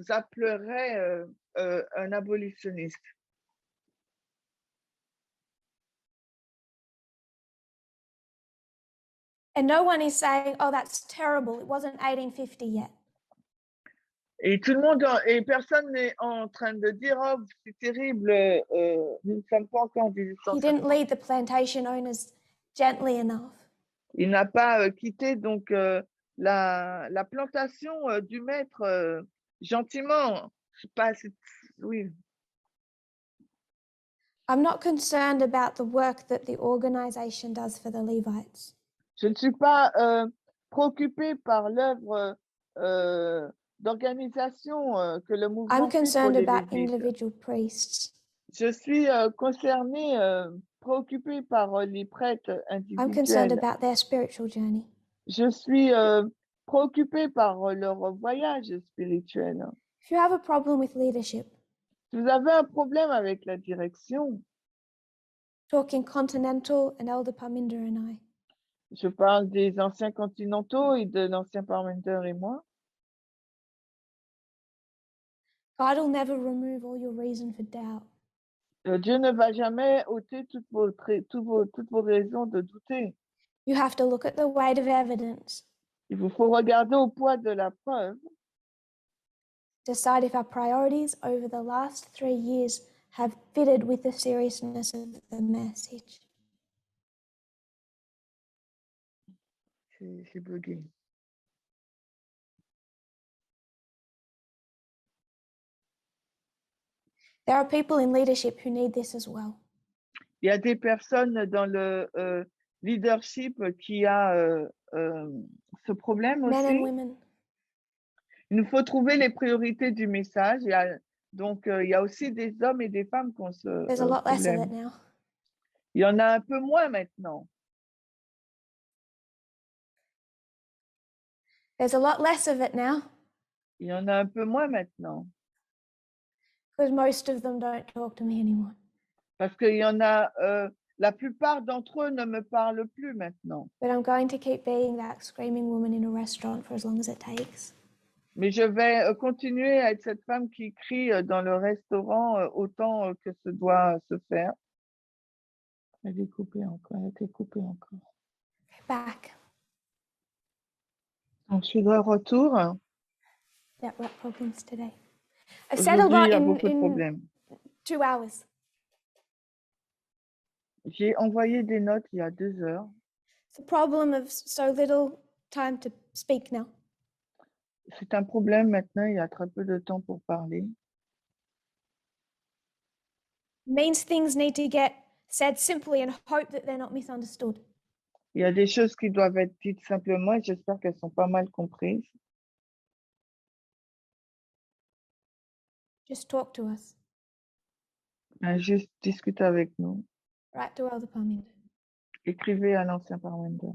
appellerait un abolitionniste. And no one is saying, oh, that's terrible. It wasn't 1850 yet. Et tout le monde, et personne n'est en train de dire, oh, c'est terrible, nous ne sommes pas encore en He 1850. didn't lead the plantation owners gently enough. Il n'a pas quitté donc la plantation du maître gentiment. Je sais pas, oui. I'm not concerned about the work that the organization does for the Levites. Je ne suis pas préoccupée par l'œuvre d'organisation que le mouvement I'm fait pour concerned les about Lévites. individual priests. Je suis concernée, préoccupée par les prêtres I'm concerned individuels. about their spiritual journey. Je suis préoccupée par leur voyage spirituel. If you have a problem with leadership, Si vous avez un problème avec la direction, talking Continental and Elder Parminder and I, je parle des anciens continentaux et de l'ancien Parmenter et moi, God will never remove all your reason for doubt. Dieu ne va jamais ôter toutes vos raisons de douter. You have to look at the weight of evidence, Il vous faut regarder au poids de la preuve, decide if our priorities over the last 3 years have fitted with the seriousness of the message. J'ai bugué. There are people in leadership who need this as well. Il y a des personnes dans le leadership qui a ce problème Men and aussi. women. Il nous faut trouver les priorités du message. Donc, il y a aussi des hommes et des femmes qui ont ce There's a lot less of it problème. now. Il y en a un peu moins maintenant. There's a lot less of it now Il y en a un peu moins maintenant. because most of them don't talk to me anymore. Parce qu'il y en a, la plupart d'entre eux ne me parlent plus maintenant. But I'm going to keep being that screaming woman in a restaurant for as long as it takes. Mais je vais continuer à être cette femme qui crie dans le restaurant autant que ce doit se faire. Elle est coupée encore, elle a été coupée encore. Back. Donc, je suis de retour. There were problems today. I've said a Aujourd'hui, lot il y a in beaucoup de problèmes. 2 hours. J'ai envoyé des notes il y a 2 heures. It's a problem of so little time to speak now. C'est un problème maintenant, il y a très peu de temps pour parler. It means things need to get said simply and hope that they're not misunderstood. Il y a des choses qui doivent être dites simplement et j'espère qu'elles sont pas mal comprises. Just talk to us. Juste discute avec nous. Write to Elder Parminder. Écrivez à l'ancien Parminder.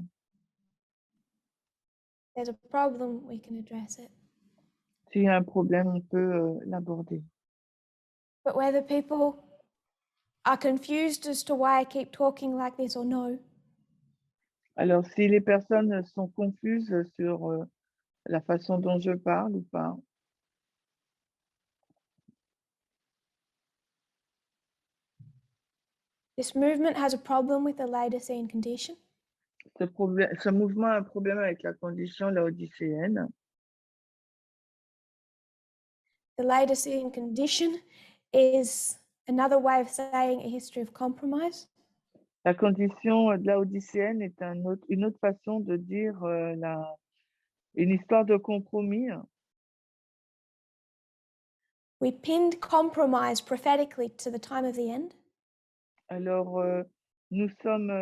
There's a problem, we can address it. S'il y a un problème, on peut l'aborder. But whether people are confused as to why I keep talking like this or no, Alors, si les personnes sont confuses sur la façon dont je parle ou pas, this movement has a problem with the Laodicéenne condition. ce mouvement a un problème avec la condition laodicéenne. The Laodicean condition is another way of saying a history of compromise. La condition laodicéenne est une autre façon de dire une histoire de compromis. We pinned compromise prophetically to the time of the end. Alors, nous sommes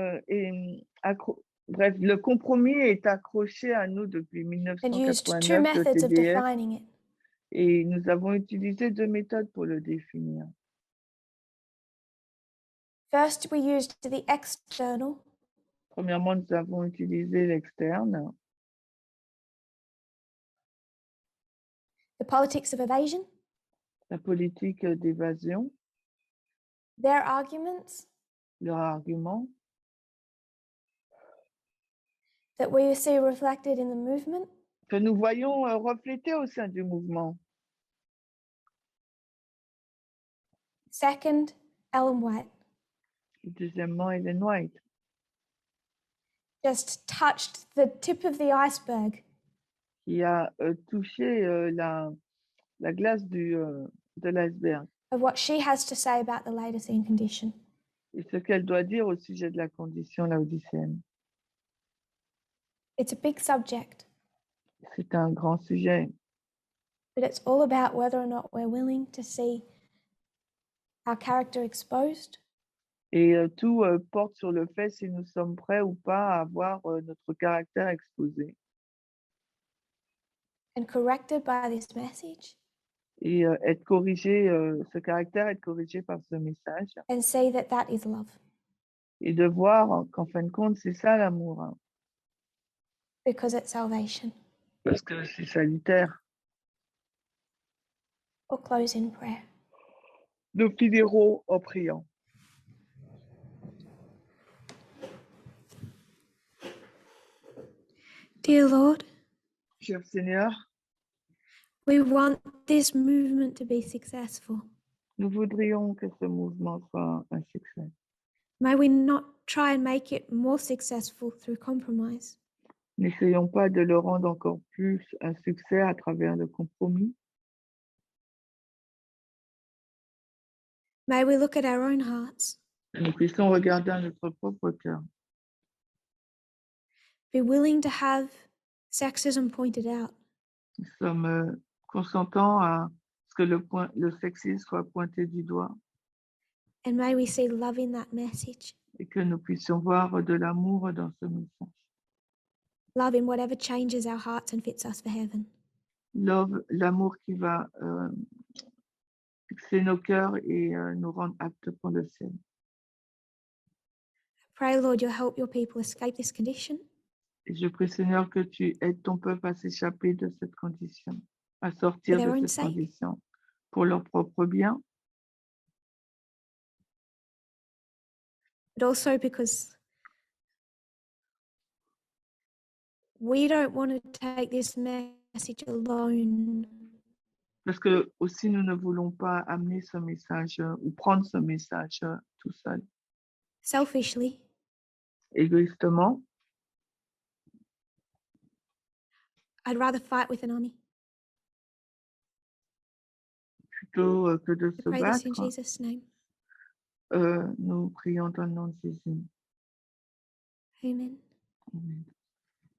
bref, le compromis est accroché à nous depuis And used 2 1989 de methods of TDF defining it. et nous avons utilisé 2 méthodes pour le définir. First, we used the external, Premièrement, nous avons utilisé l'externe, the politics of evasion, la politique d'évasion, their arguments leur argument, that we see reflected in the movement, que nous voyons refléter au sein du mouvement. Second, Ellen White Et deuxièmement, Ellen White, just touched the tip of the iceberg qui a touché la glace de l'iceberg of what she has to say about the Laodicean condition. et ce qu'elle doit dire au sujet de la condition laodicéenne. It's a big subject, C'est un grand sujet, but it's all about whether or not we're willing to see our character exposed et tout porte sur le fait si nous sommes prêts ou pas à voir notre caractère exposé and corrected by this message, et être corrigé, ce caractère être corrigé par ce message and see that that is love, et de voir qu'en fin de compte, c'est ça l'amour, hein, because it's salvation. parce que c'est salutaire. We'll close in prayer. Nous finirons en priant. Dear Lord, Cher Seigneur, we want this movement to be successful. nous voudrions que ce mouvement soit un succès. May we not try and make it more successful through compromise. N'essayons pas de le rendre encore plus un succès à travers le compromis. May we look at our own hearts, que nous puissions regarder à notre propre cœur, be willing to have sexism pointed out, nous sommes consentants à ce que le sexisme soit pointé du doigt and may we see love in that message, et que nous puissions voir de l'amour dans ce message. love in whatever changes our hearts and fits us for heaven. L'amour qui va fixer nos cœurs et nous rendre aptes pour le ciel. Pray, Lord, you'll help your people escape this condition, Et je prie, Seigneur, que tu aides ton peuple à s'échapper de cette condition, à sortir For their de own cette sake. condition pour leur propre bien, but also because we don't want to take this message alone. parce que aussi nous ne voulons pas amener ce message ou prendre ce message tout seul, Selfishly, égoïstement. I'd rather fight with an army. Plutôt que de I se pray this in battre, Jesus' name. nous prions dans le nom de Jésus. Amen. Amen.